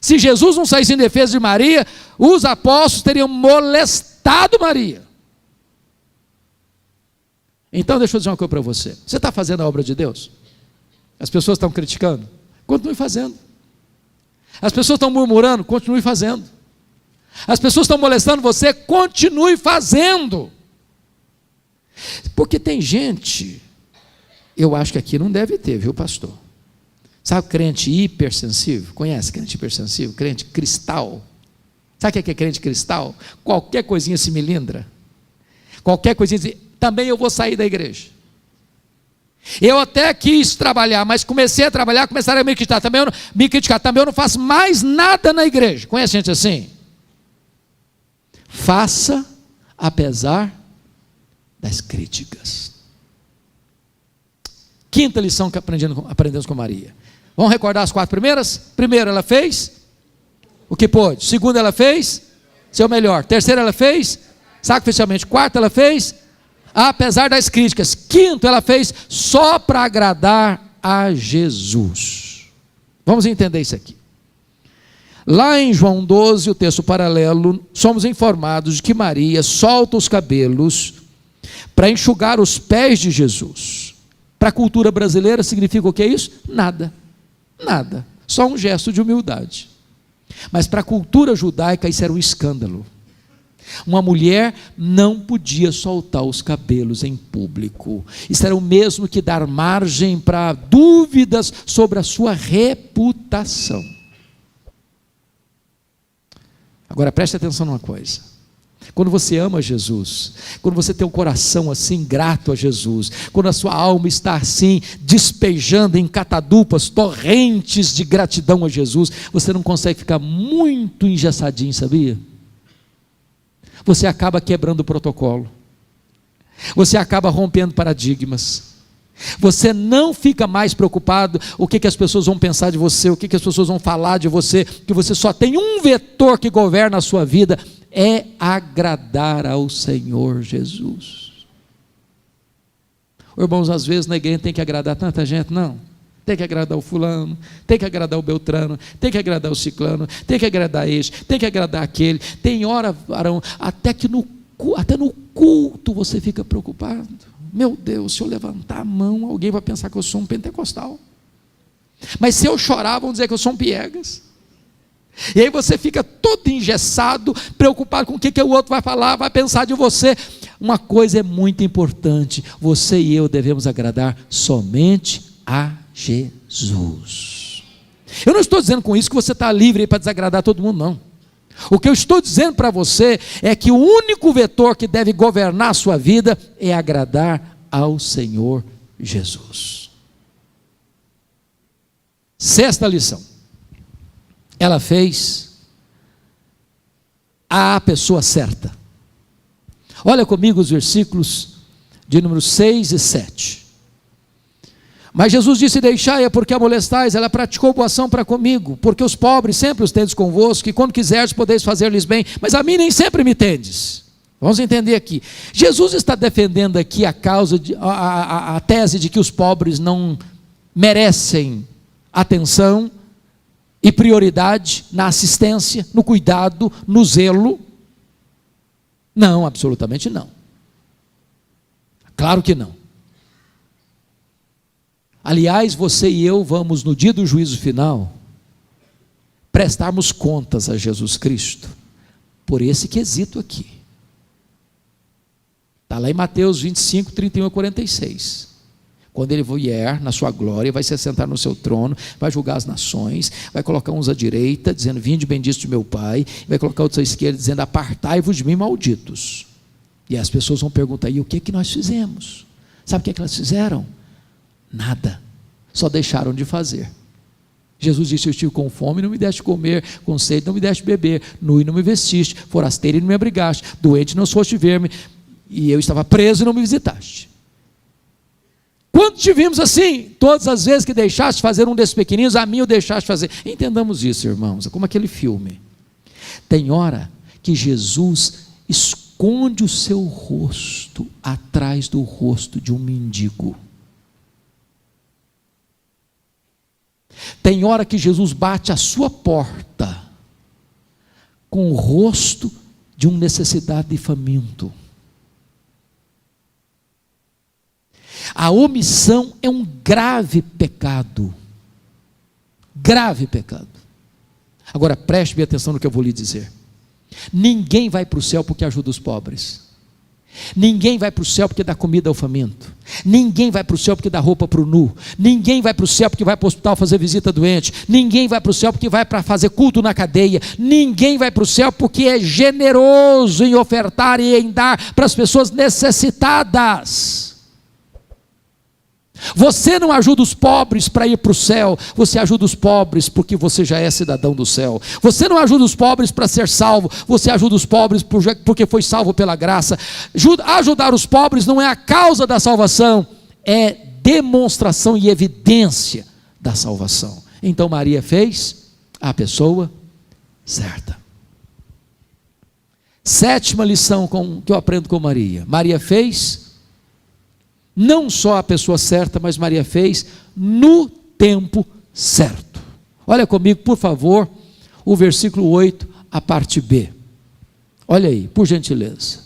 Se Jesus não saísse em defesa de Maria, os apóstolos teriam molestado Maria. Então deixa eu dizer uma coisa para você. Você está fazendo a obra de Deus? As pessoas estão criticando? Continue fazendo. As pessoas estão murmurando? Continue fazendo. As pessoas estão molestando você? Continue fazendo. Porque tem gente, eu acho que aqui não deve ter, viu, pastor? Sabe crente hipersensível? Conhece crente hipersensível? Crente cristal? Sabe o que é crente cristal? Qualquer coisinha se melindra. Qualquer coisinha, também eu vou sair da igreja. Eu até quis trabalhar, mas comecei a trabalhar, começaram a me criticar. Também eu não faço mais nada na igreja. Conhece gente assim? Faça apesar das críticas. Quinta lição que aprendemos com Maria. Vamos recordar as 4 primeiras? Primeiro, ela fez o que pôde. Segundo, ela fez seu melhor. Terceiro, ela fez sacrificialmente. Quarto, ela fez apesar das críticas. Quinto, ela fez só para agradar a Jesus. Vamos entender isso aqui. Lá em João 12, o texto paralelo, somos informados de que Maria solta os cabelos para enxugar os pés de Jesus. Para a cultura brasileira significa o que é isso? Nada. Nada. Só um gesto de humildade. Mas para a cultura judaica isso era um escândalo. Uma mulher não podia soltar os cabelos em público. Isso era o mesmo que dar margem para dúvidas sobre a sua reputação. Agora preste atenção numa coisa. Quando você ama Jesus, quando você tem um coração assim grato a Jesus, quando a sua alma está assim despejando em catadupas, torrentes de gratidão a Jesus, você não consegue ficar muito engessadinho, sabia? Você acaba quebrando o protocolo, você acaba rompendo paradigmas, você não fica mais preocupado o que as pessoas vão pensar de você, o que as pessoas vão falar de você, que você só tem um vetor que governa a sua vida, é agradar ao Senhor Jesus. Irmãos, às vezes na igreja tem que agradar tanta gente, não, tem que agradar o fulano, tem que agradar o beltrano, tem que agradar o ciclano, tem que agradar este, tem que agradar aquele, tem hora, varão, até no culto você fica preocupado. Meu Deus, se eu levantar a mão, alguém vai pensar que eu sou um pentecostal. Mas se eu chorar, vão dizer que eu sou um piegas. E aí você fica todo engessado, preocupado com o que o outro vai falar, vai pensar de você. Uma coisa é muito importante: você e eu devemos agradar somente a Jesus. Eu não estou dizendo com isso que você está livre para desagradar todo mundo, não. O que eu estou dizendo para você é que o único vetor que deve governar a sua vida é agradar ao Senhor Jesus. Sexta lição. Ela fez a pessoa certa. Olha comigo os versículos de número 6 e 7. Mas Jesus disse: deixai-a, porque a molestais, ela praticou boa ação para comigo, porque os pobres sempre os tendes convosco, e quando quiserdes podeis fazer-lhes bem, mas a mim nem sempre me tendes. Vamos entender aqui. Jesus está defendendo aqui a causa, a tese de que os pobres não merecem atenção e prioridade na assistência, no cuidado, no zelo. Não, absolutamente não. Claro que não. Aliás, você e eu vamos, no dia do juízo final, prestarmos contas a Jesus Cristo por esse quesito aqui. Está lá em Mateus 25, 31 a 46. Quando ele vier na sua glória, vai se assentar no seu trono, vai julgar as nações, vai colocar uns à direita, dizendo: vinde bendito de meu Pai, e vai colocar outros à esquerda, dizendo: apartai-vos de mim, malditos. E as pessoas vão perguntar: e o que nós fizemos? Sabe o que elas fizeram? Nada, só deixaram de fazer. Jesus disse: eu estive com fome, não me deste comer, com sede, não me deste beber, nu e não me vestiste, forasteiro e não me abrigaste, doente não foste ver-me, e eu estava preso e não me visitaste. Quando te vimos assim? Todas as vezes que deixaste fazer um desses pequeninos, a mim o deixaste fazer. Entendamos isso, irmãos, é como aquele filme. Tem hora que Jesus esconde o seu rosto atrás do rosto de um mendigo. Tem hora que Jesus bate a sua porta com o rosto de um necessitado e faminto. A omissão é um grave pecado. Grave pecado. Agora preste bem atenção no que eu vou lhe dizer. Ninguém vai para o céu porque ajuda os pobres. Ninguém vai para o céu porque dá comida ao faminto. Ninguém vai para o céu porque dá roupa para o nu. Ninguém vai para o céu porque vai para o hospital fazer visita doente. Ninguém vai para o céu porque vai para fazer culto na cadeia. Ninguém vai para o céu porque é generoso em ofertar e em dar para as pessoas necessitadas. Você não ajuda os pobres para ir para o céu, você ajuda os pobres porque você já é cidadão do céu. Você não ajuda os pobres para ser salvo, você ajuda os pobres porque foi salvo pela graça. Ajudar os pobres não é a causa da salvação, é demonstração e evidência da salvação. Então Maria fez a pessoa certa. Sétima lição que eu aprendo com Maria. Maria fez não só a pessoa certa, mas Maria fez no tempo certo. Olha comigo, por favor, o versículo 8, a parte B. Olha aí, por gentileza.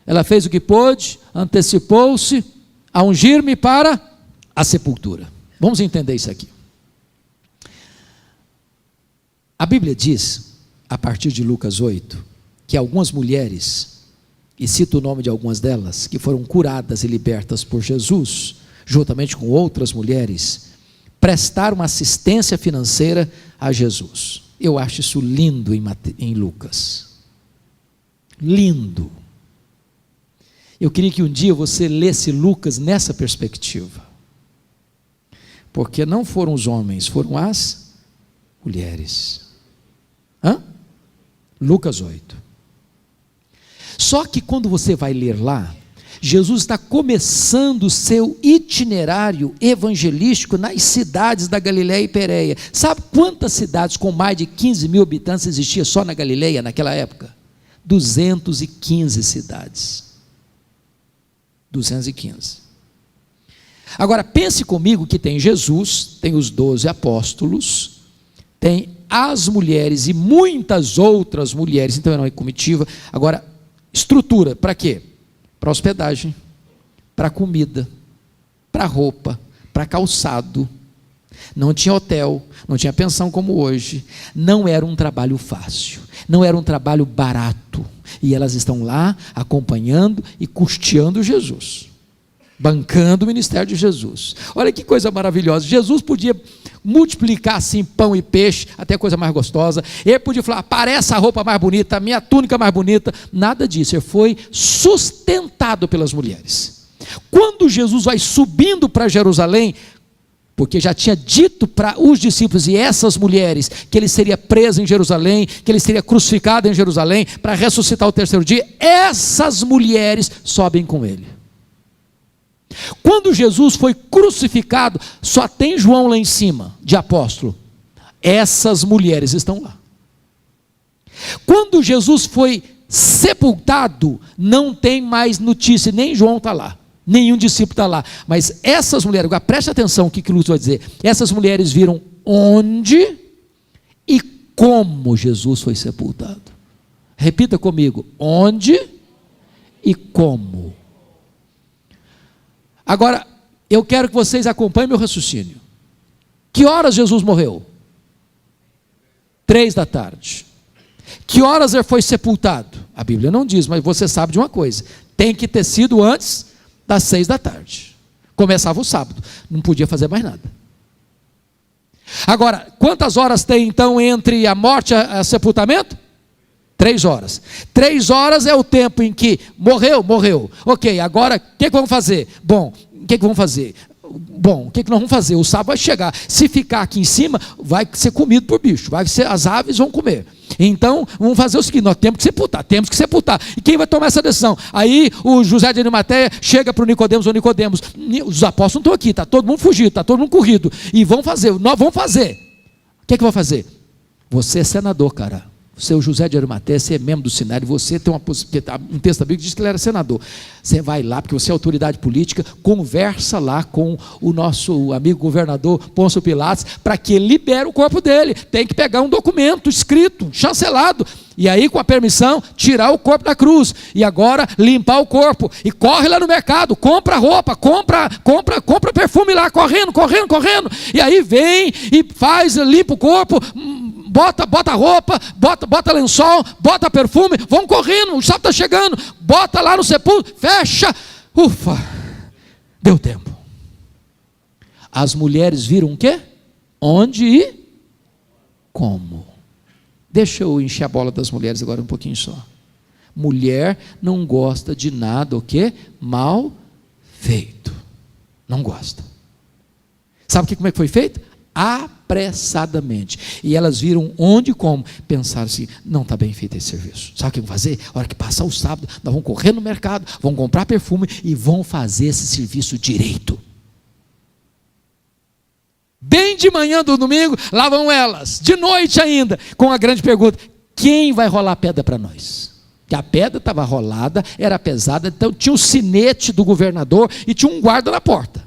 Ela fez o que pôde, antecipou-se a ungir-me para a sepultura. Vamos entender isso aqui. A Bíblia diz, a partir de Lucas 8, que algumas mulheres, e cito o nome de algumas delas, que foram curadas e libertas por Jesus, juntamente com outras mulheres, prestaram assistência financeira a Jesus. Eu acho isso lindo em Lucas. Lindo. Eu queria que um dia você lesse Lucas nessa perspectiva. Porque não foram os homens, foram as mulheres. Lucas 8. Só que quando você vai ler lá, Jesus está começando o seu itinerário evangelístico nas cidades da Galileia e Pérea. Sabe quantas cidades com mais de 15 mil habitantes existia só na Galileia naquela época? 215 cidades. 215. Agora pense comigo que tem Jesus, tem os 12 apóstolos, tem as mulheres e muitas outras mulheres, então era uma comitiva. Agora, estrutura, para quê? Para hospedagem, para comida, para roupa, para calçado. Não tinha hotel, não tinha pensão como hoje. Não era um trabalho fácil, não era um trabalho barato. E elas estão lá acompanhando e custeando Jesus, bancando o ministério de Jesus. Olha que coisa maravilhosa. Jesus podia multiplicar assim pão e peixe, até coisa mais gostosa. Ele podia falar, parece a roupa mais bonita, a minha túnica mais bonita. Nada disso, ele foi sustentado pelas mulheres. Quando Jesus vai subindo para Jerusalém, porque já tinha dito para os discípulos e essas mulheres, que ele seria preso em Jerusalém, que ele seria crucificado em Jerusalém, para ressuscitar o terceiro dia, essas mulheres sobem com ele. Quando Jesus foi crucificado, só tem João lá em cima, de apóstolo. Essas mulheres estão lá. Quando Jesus foi sepultado, não tem mais notícia, nem João está lá, nenhum discípulo está lá. Mas essas mulheres, agora preste atenção o que Lucas vai dizer. Essas mulheres viram onde e como Jesus foi sepultado. Repita comigo, onde e como. Agora, eu quero que vocês acompanhem meu raciocínio. Que horas Jesus morreu? 3 da tarde. Que horas ele foi sepultado? A Bíblia não diz, mas você sabe de uma coisa. Tem que ter sido antes das 6 da tarde. Começava o sábado, não podia fazer mais nada. Agora, quantas horas tem então entre a morte e o sepultamento? 3 horas. 3 horas é o tempo em que morreu. Ok, agora o que vamos fazer? Bom, o que vamos fazer? Bom, o que nós vamos fazer? O sábado vai chegar. Se ficar aqui em cima, vai ser comido por bicho. As aves vão comer. Então, vamos fazer o seguinte: nós temos que sepultar. E quem vai tomar essa decisão? Aí o José de Arimateia chega para o Nicodemos, os apóstolos não estão aqui, está todo mundo fugido, está todo mundo corrido. E nós vamos fazer. O que vão fazer? Você é senador, cara. Você é o José de Arimateia, você é membro do Sinédrio, você tem uma possibilidade, um texto da Bíblia que diz que ele era senador. Você vai lá, porque você é autoridade política, conversa lá com o nosso amigo governador Pôncio Pilatos, para que ele libere o corpo dele. Tem que pegar um documento escrito, chancelado, e aí com a permissão, tirar o corpo da cruz, e agora limpar o corpo, e corre lá no mercado, compra roupa, compra perfume lá, correndo, e aí vem e limpa o corpo, bota roupa, bota lençol, bota perfume, vão correndo, o sábado está chegando, bota lá no sepulcro, fecha, ufa, Deu tempo. As mulheres viram o quê? Onde e como. Deixa eu encher a bola das mulheres agora um pouquinho só. Mulher não gosta de nada, o quê? Mal feito. Não gosta. Sabe como é que foi feito? Apressadamente. E elas viram onde e como. Pensaram assim, não está bem feito esse serviço. Sabe o que vão fazer? A hora que passar o sábado, nós vamos correr no mercado, vamos comprar perfume e vão fazer esse serviço direito. Bem de manhã do domingo, lá vão elas. De noite ainda, com a grande pergunta, quem vai rolar pedra para nós? Que a pedra estava rolada, era pesada, então tinha o sinete do governador e tinha um guarda na porta.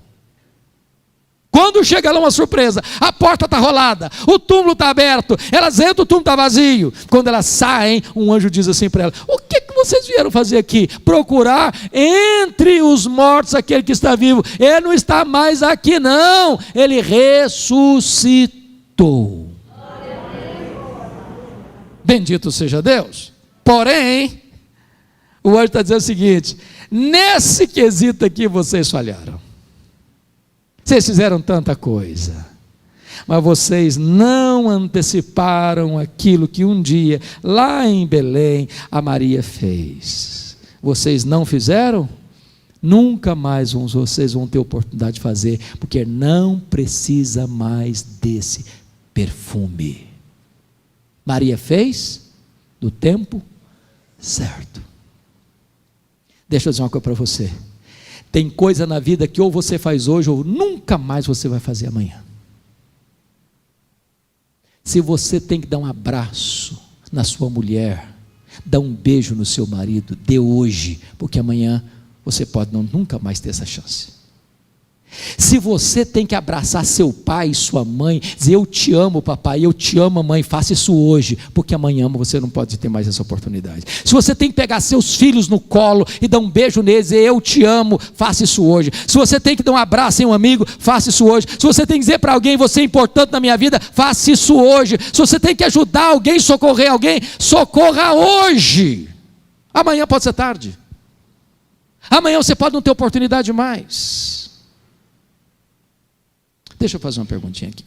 Quando chega lá uma surpresa, a porta está rolada, o túmulo está aberto, elas entram, o túmulo está vazio. Quando elas saem, um anjo diz assim para elas, o que vocês vieram fazer aqui? Procurar entre os mortos aquele que está vivo. Ele não está mais aqui não, ele ressuscitou. Bendito seja Deus. Porém, o anjo está dizendo o seguinte, nesse quesito aqui vocês falharam. Vocês fizeram tanta coisa, mas vocês não anteciparam aquilo que um dia, lá em Belém, a Maria fez. Vocês não fizeram? Nunca mais vocês vão ter oportunidade de fazer, porque não precisa mais desse perfume. Maria fez no tempo certo. Deixa eu dizer uma coisa para você. Tem coisa na vida que ou você faz hoje ou nunca mais você vai fazer amanhã. Se você tem que dar um abraço na sua mulher, dar um beijo no seu marido, dê hoje, porque amanhã você pode nunca mais ter essa chance. Se você tem que abraçar seu pai e sua mãe, dizer eu te amo papai, eu te amo mãe, faça isso hoje, porque amanhã você não pode ter mais essa oportunidade. Se você tem que pegar seus filhos no colo e dar um beijo neles, dizer eu te amo, faça isso hoje. Se você tem que dar um abraço em um amigo, faça isso hoje. Se você tem que dizer para alguém, você é importante na minha vida, faça isso hoje. Se você tem que ajudar alguém, socorrer alguém, socorra hoje. Amanhã pode ser tarde. Amanhã você pode não ter oportunidade mais. Deixa eu fazer uma perguntinha aqui.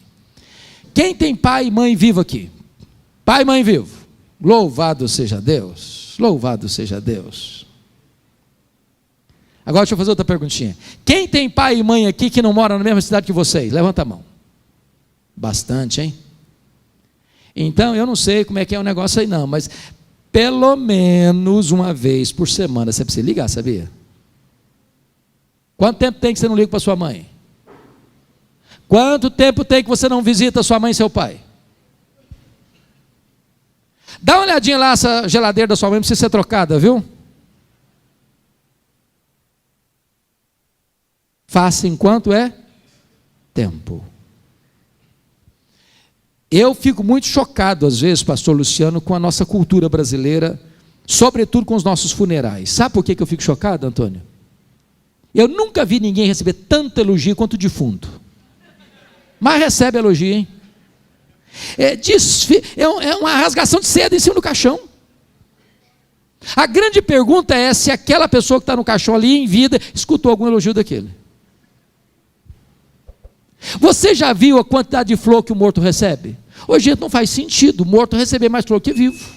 Quem tem pai e mãe vivo aqui? Pai e mãe vivo. Louvado seja Deus. Louvado seja Deus. Agora deixa eu fazer outra perguntinha. Quem tem pai e mãe aqui que não mora na mesma cidade que vocês? Levanta a mão. Bastante, hein? Então, eu não sei como é que é o negócio aí não, mas pelo menos uma vez por semana você precisa ligar, sabia? Quanto tempo tem que você não liga para sua mãe? Quanto tempo tem que você não visita sua mãe e seu pai? Dá uma olhadinha lá, essa geladeira da sua mãe precisa ser trocada, viu? Faça enquanto é tempo. Eu fico muito chocado às vezes, pastor Luciano, com a nossa cultura brasileira, sobretudo com os nossos funerais. Sabe por que eu fico chocado, Antônio? Eu nunca vi ninguém receber tanto elogio quanto o defunto. Mas recebe elogio, hein? É uma rasgação de seda em cima do caixão. A grande pergunta é se aquela pessoa que está no caixão ali em vida escutou algum elogio daquele. Você já viu a quantidade de flor que o morto recebe? Hoje não faz sentido o morto receber mais flor que vivo.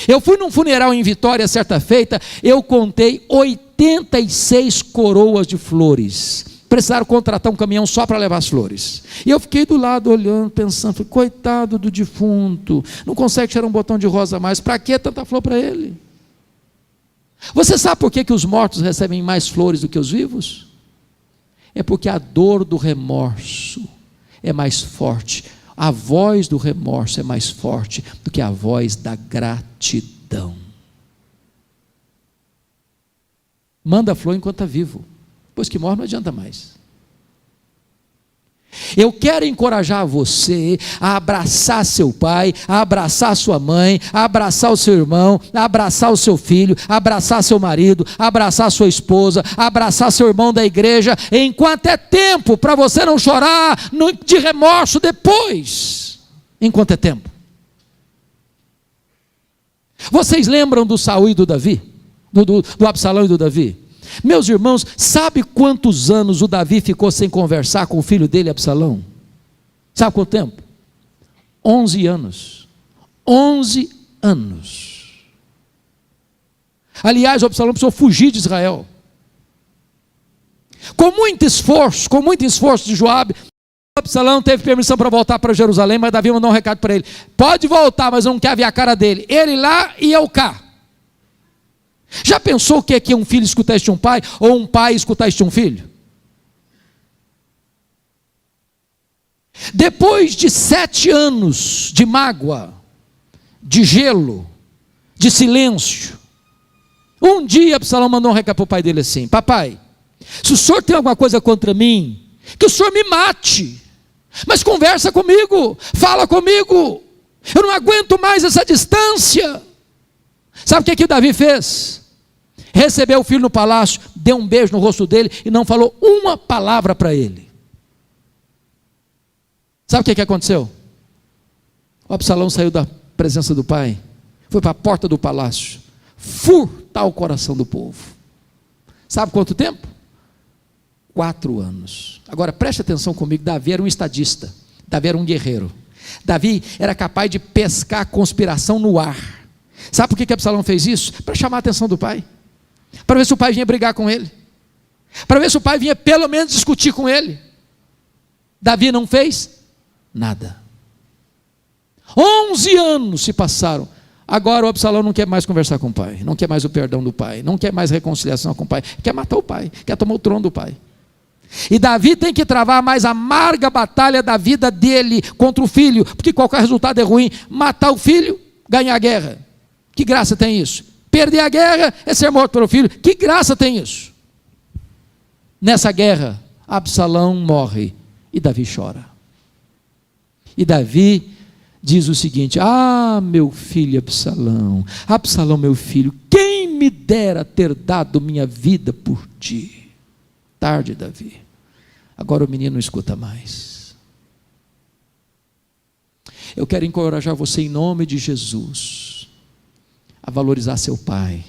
Eu fui num funeral em Vitória certa feita, eu contei 86 coroas de flores. Precisaram contratar um caminhão só para levar as flores. E eu fiquei do lado olhando, pensando, falei, coitado do defunto, não consegue tirar um botão de rosa a mais, para que tanta flor para ele? Você sabe por que os mortos recebem mais flores do que os vivos? É porque a dor do remorso é mais forte, a voz do remorso é mais forte do que a voz da gratidão. Manda flor enquanto está vivo. Depois que morre não adianta mais. Eu quero encorajar você a abraçar seu pai, a abraçar sua mãe, a abraçar o seu irmão, a abraçar o seu filho, a abraçar seu marido, a abraçar sua esposa, a abraçar seu irmão da igreja, enquanto é tempo, para você não chorar de remorso depois, enquanto é tempo. Vocês lembram do Saul e do Davi? Do Absalão e do Davi? Meus irmãos, sabe quantos anos o Davi ficou sem conversar com o filho dele, Absalão? Sabe quanto tempo? 11 anos. 11 anos. Aliás, o Absalão precisou fugir de Israel. Com muito esforço de Joabe, Absalão teve permissão para voltar para Jerusalém, mas Davi mandou um recado para ele: pode voltar, mas eu não quero ver a cara dele. Ele lá e eu cá. Já pensou o que é que um filho escutar este um pai, ou um pai escutar este um filho? Depois de 7 anos de mágoa, de gelo, de silêncio, um dia Absalão mandou um recado para o pai dele assim: papai, se o senhor tem alguma coisa contra mim, que o senhor me mate, mas conversa comigo, fala comigo, eu não aguento mais essa distância. Sabe o que o Davi fez? Recebeu o filho no palácio, deu um beijo no rosto dele e não falou uma palavra para ele. Sabe o que aconteceu? O Absalão saiu da presença do pai, foi para a porta do palácio, furtar o coração do povo. Sabe quanto tempo? 4 anos. Agora preste atenção comigo, Davi era um estadista, Davi era um guerreiro, Davi era capaz de pescar a conspiração no ar. Sabe por que Absalão fez isso? Para chamar a atenção do pai, para ver se o pai vinha brigar com ele, para ver se o pai vinha pelo menos discutir com ele. Davi não fez nada. 11 anos se passaram. Agora o Absalão não quer mais conversar com o pai, não quer mais o perdão do pai, não quer mais reconciliação com o pai, quer matar o pai, quer tomar o trono do pai. E Davi tem que travar a mais amarga batalha da vida dele contra o filho, porque qualquer resultado é ruim. Matar o filho, ganhar a guerra. Que graça tem isso? Perder a guerra é ser morto pelo filho. Que graça tem isso? Nessa guerra, Absalão morre e Davi chora. E Davi diz o seguinte: ah, meu filho Absalão, Absalão, meu filho, quem me dera ter dado minha vida por ti. Tarde, Davi. Agora o menino não escuta mais. Eu quero encorajar você em nome de Jesus a valorizar seu pai,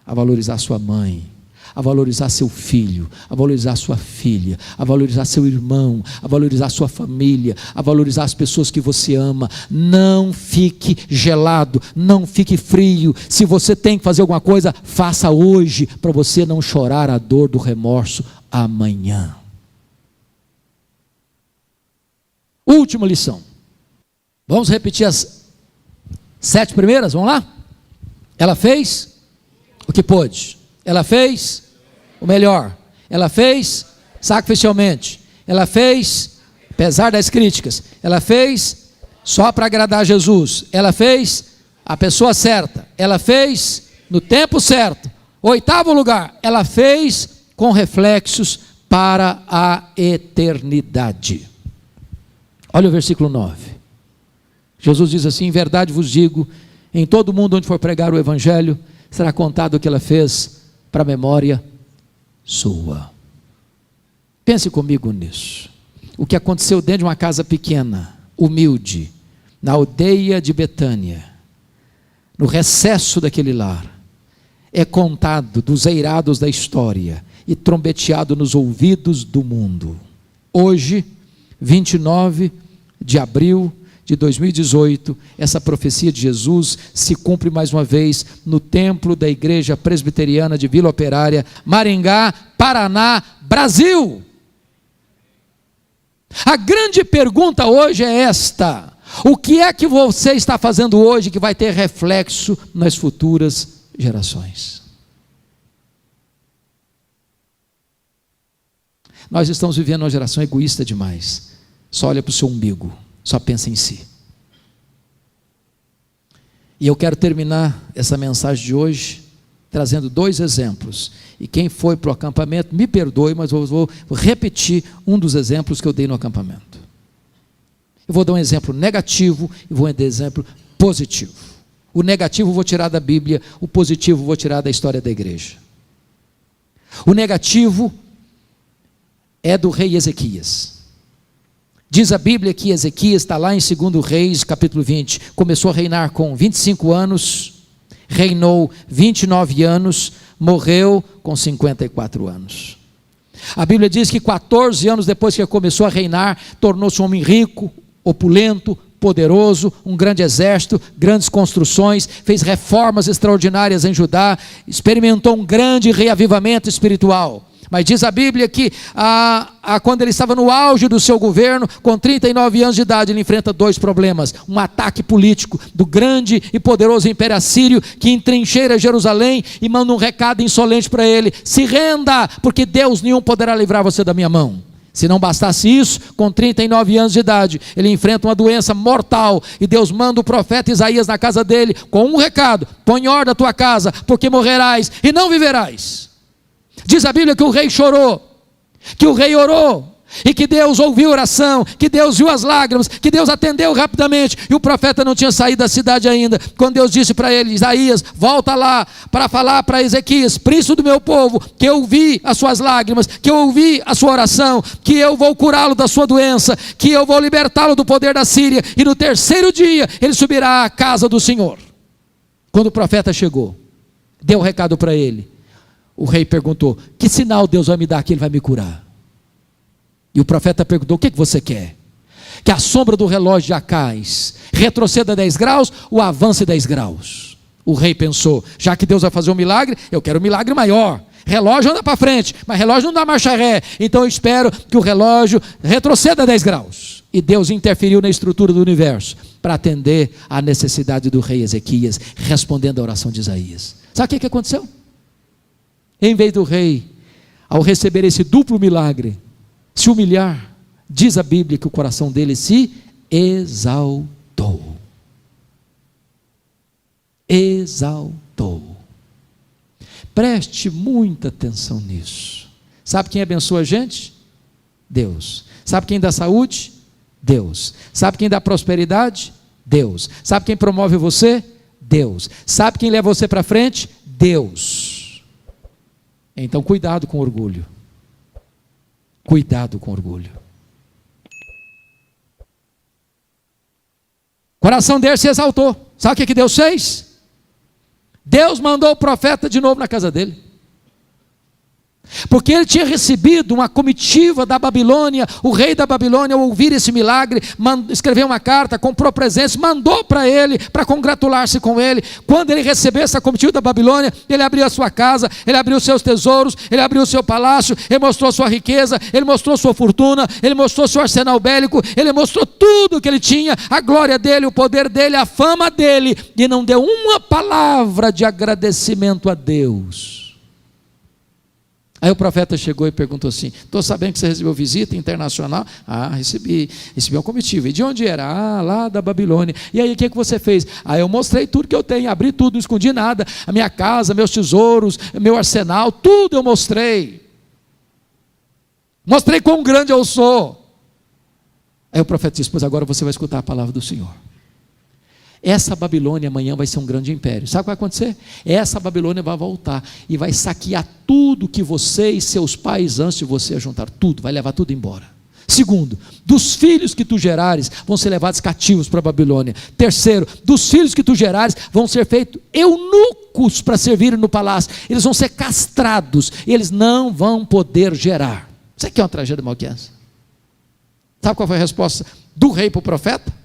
a valorizar sua mãe, a valorizar seu filho, a valorizar sua filha, a valorizar seu irmão, a valorizar sua família, a valorizar as pessoas que você ama. Não fique gelado, não fique frio. Se você tem que fazer alguma coisa, faça hoje, para você não chorar a dor do remorso amanhã. Última lição. Vamos repetir as 7 primeiras? Vamos lá? Ela fez o que pôde. Ela fez o melhor. Ela fez sacrificialmente. Ela fez, apesar das críticas. Ela fez só para agradar a Jesus. Ela fez a pessoa certa. Ela fez no tempo certo. 8º lugar, ela fez com reflexos para a eternidade. Olha o versículo 9. Jesus diz assim: em verdade vos digo, em todo mundo onde for pregar o evangelho, será contado o que ela fez para a memória sua. Pense comigo nisso. O que aconteceu dentro de uma casa pequena, humilde, na aldeia de Betânia, no recesso daquele lar, é contado dos eirados da história e trombeteado nos ouvidos do mundo. Hoje, 29 de abril de 2018, essa profecia de Jesus se cumpre mais uma vez no templo da Igreja Presbiteriana de Vila Operária, Maringá, Paraná, Brasil. A grande pergunta hoje é esta: o que é que você está fazendo hoje que vai ter reflexo nas futuras gerações? Nós estamos vivendo uma geração egoísta demais, só olha para o seu umbigo, só pensa em si. E eu quero terminar essa mensagem de hoje trazendo 2 exemplos. E quem foi para o acampamento, me perdoe, mas eu vou repetir um dos exemplos que eu dei no acampamento. Eu vou dar um exemplo negativo e vou dar um exemplo positivo. O negativo eu vou tirar da Bíblia, o positivo eu vou tirar da história da igreja. O negativo é do rei Ezequias. Diz a Bíblia que Ezequias está lá em 2 Reis, capítulo 20, começou a reinar com 25 anos, reinou 29 anos, morreu com 54 anos. A Bíblia diz que 14 anos depois que começou a reinar, tornou-se um homem rico, opulento, poderoso, um grande exército, grandes construções, fez reformas extraordinárias em Judá, experimentou um grande reavivamento espiritual. Mas diz a Bíblia que quando ele estava no auge do seu governo, com 39 anos de idade, ele enfrenta dois problemas: um ataque político do grande e poderoso Império Assírio, que entrincheira Jerusalém e manda um recado insolente para ele: se renda, porque Deus nenhum poderá livrar você da minha mão. Se não bastasse isso, com 39 anos de idade, ele enfrenta uma doença mortal, e Deus manda o profeta Isaías na casa dele, com um recado: põe em ordem a tua casa, porque morrerás e não viverás. Diz a Bíblia que o rei chorou, que o rei orou, e que Deus ouviu a oração, que Deus viu as lágrimas, que Deus atendeu rapidamente, e o profeta não tinha saído da cidade ainda, quando Deus disse para ele: Isaías, volta lá para falar para Ezequias, príncipe do meu povo, que eu ouvi as suas lágrimas, que eu ouvi a sua oração, que eu vou curá-lo da sua doença, que eu vou libertá-lo do poder da Síria, e no terceiro dia ele subirá à casa do Senhor. Quando o profeta chegou, deu o recado para ele, o rei perguntou: que sinal Deus vai me dar que ele vai me curar? E o profeta perguntou: o que você quer? Que a sombra do relógio de Acais retroceda 10 graus ou avance 10 graus? O rei pensou: já que Deus vai fazer um milagre, eu quero um milagre maior. Relógio anda para frente, mas relógio não dá marcha ré, então eu espero que o relógio retroceda 10 graus. E Deus interferiu na estrutura do universo para atender à necessidade do rei Ezequias, respondendo à oração de Isaías. Sabe o que aconteceu? Em vez do rei, ao receber esse duplo milagre, se humilhar, diz a Bíblia que o coração dele se exaltou. Exaltou. Preste muita atenção nisso. Sabe quem abençoa a gente? Deus. Sabe quem dá saúde? Deus. Sabe quem dá prosperidade? Deus. Sabe quem promove você? Deus. Sabe quem leva você para frente? Deus. Então cuidado com orgulho. Cuidado com orgulho. O coração dele se exaltou. Sabe o que Deus fez? Deus mandou o profeta de novo na casa dele. Porque ele tinha recebido uma comitiva da Babilônia. O rei da Babilônia, ao ouvir esse milagre, escreveu uma carta, comprou presentes, mandou para ele, para congratular-se com ele. Quando ele recebeu essa comitiva da Babilônia, ele abriu a sua casa, ele abriu os seus tesouros, ele abriu o seu palácio, ele mostrou sua riqueza, ele mostrou sua fortuna, ele mostrou seu arsenal bélico, ele mostrou tudo que ele tinha, a glória dele, o poder dele, a fama dele, e não deu uma palavra de agradecimento a Deus. Aí o profeta chegou e perguntou assim: estou sabendo que você recebeu visita internacional? Recebi uma comitiva. E de onde era? Lá da Babilônia. E aí o que você fez? Eu mostrei tudo que eu tenho, abri tudo, não escondi nada, a minha casa, meus tesouros, meu arsenal, tudo eu mostrei. Mostrei quão grande eu sou. Aí o profeta disse: pois agora você vai escutar a palavra do Senhor. Essa Babilônia amanhã vai ser um grande império. Sabe o que vai acontecer? Essa Babilônia vai voltar e vai saquear tudo que você e seus pais antes de você juntar, tudo, vai levar tudo embora. Segundo, dos filhos que tu gerares vão ser levados cativos para a Babilônia. Terceiro, dos filhos que tu gerares vão ser feitos eunucos para servirem no palácio. Eles vão ser castrados, eles não vão poder gerar. Isso aqui é uma tragédia mal que essa. Sabe qual foi a resposta do rei para o profeta?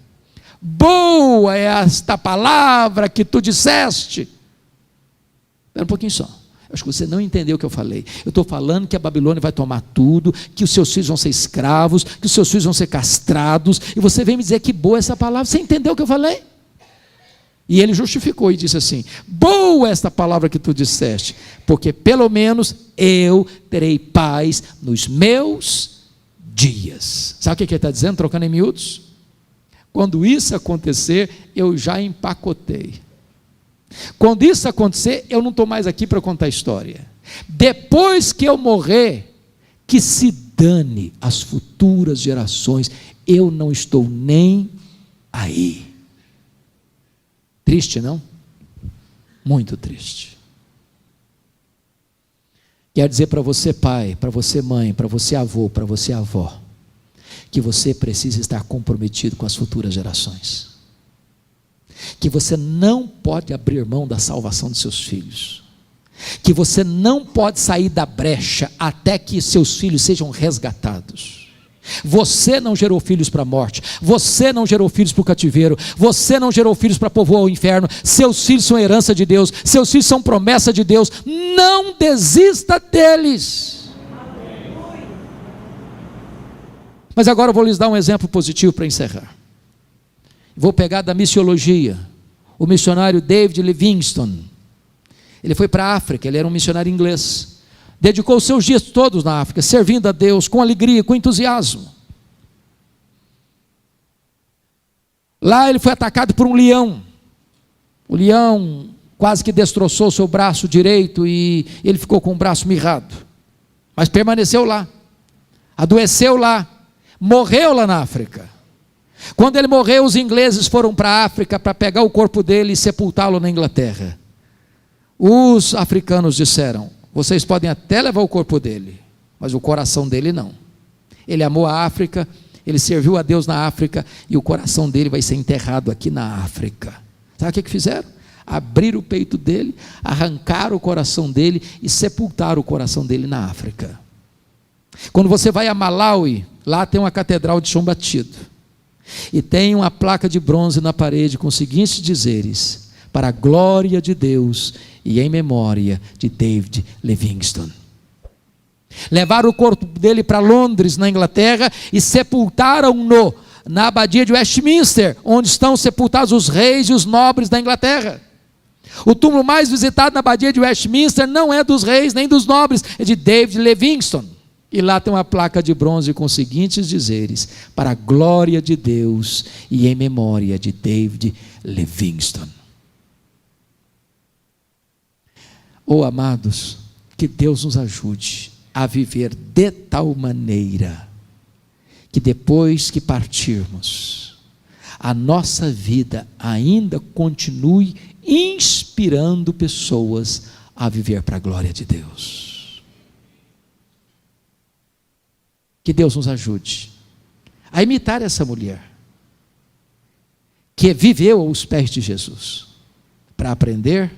Boa é esta palavra que tu disseste. Espera um pouquinho só. Acho que você não entendeu o que eu falei. Eu estou falando que a Babilônia vai tomar tudo, que os seus filhos vão ser escravos, que os seus filhos vão ser castrados, e você vem me dizer que boa essa palavra. Você entendeu o que eu falei? E ele justificou e disse assim: boa esta palavra que tu disseste, porque pelo menos eu terei paz nos meus dias. Sabe o que ele está dizendo, trocando em miúdos? Quando isso acontecer, eu já empacotei. Quando isso acontecer, eu não estou mais aqui para contar a história. Depois que eu morrer, que se dane as futuras gerações, eu não estou nem aí. Triste, não? Muito triste. Quero dizer para você, pai, para você, mãe, para você, avô, para você, avó, que você precisa estar comprometido com as futuras gerações, que você não pode abrir mão da salvação de seus filhos, que você não pode sair da brecha até que seus filhos sejam resgatados. Você não gerou filhos para a morte, você não gerou filhos para o cativeiro, você não gerou filhos para povoar o inferno. Seus filhos são herança de Deus, seus filhos são promessa de Deus. Não desista deles. Mas agora eu vou lhes dar um exemplo positivo para encerrar. Vou pegar da missiologia, o missionário David Livingstone. Ele foi para a África, ele era um missionário inglês. Dedicou os seus dias todos na África, servindo a Deus com alegria, com entusiasmo. Lá ele foi atacado por um leão. O leão quase que destroçou seu braço direito e ele ficou com o braço mirrado. Mas permaneceu lá, adoeceu lá, morreu lá na África. Quando ele morreu, os ingleses foram para a África para pegar o corpo dele e sepultá-lo na Inglaterra. Os africanos disseram: vocês podem até levar o corpo dele, mas o coração dele não. Ele amou a África, ele serviu a Deus na África, e o coração dele vai ser enterrado aqui na África. Sabe o que fizeram? Abriram o peito dele, arrancaram o coração dele e sepultaram o coração dele na África. Quando você vai a Malawi, lá tem uma catedral de chão batido, e tem uma placa de bronze na parede com os seguintes dizeres: para a glória de Deus e em memória de David Livingstone. Levaram o corpo dele para Londres, na Inglaterra, e sepultaram-no na abadia de Westminster, onde estão sepultados os reis e os nobres da Inglaterra. O túmulo mais visitado na abadia de Westminster não é dos reis nem dos nobres, é de David Livingstone. E lá tem uma placa de bronze com os seguintes dizeres: para a glória de Deus e em memória de David Livingstone. Oh, amados, que Deus nos ajude a viver de tal maneira que depois que partirmos, a nossa vida ainda continue inspirando pessoas a viver para a glória de Deus. Que Deus nos ajude a imitar essa mulher que viveu aos pés de Jesus, para aprender,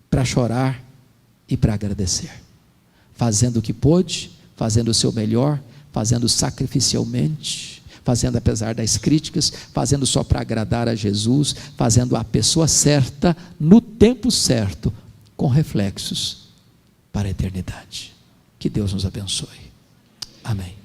para chorar e para agradecer, fazendo o que pôde, fazendo o seu melhor, fazendo sacrificialmente, fazendo apesar das críticas, fazendo só para agradar a Jesus, fazendo a pessoa certa, no tempo certo, com reflexos para a eternidade. Que Deus nos abençoe. Amém.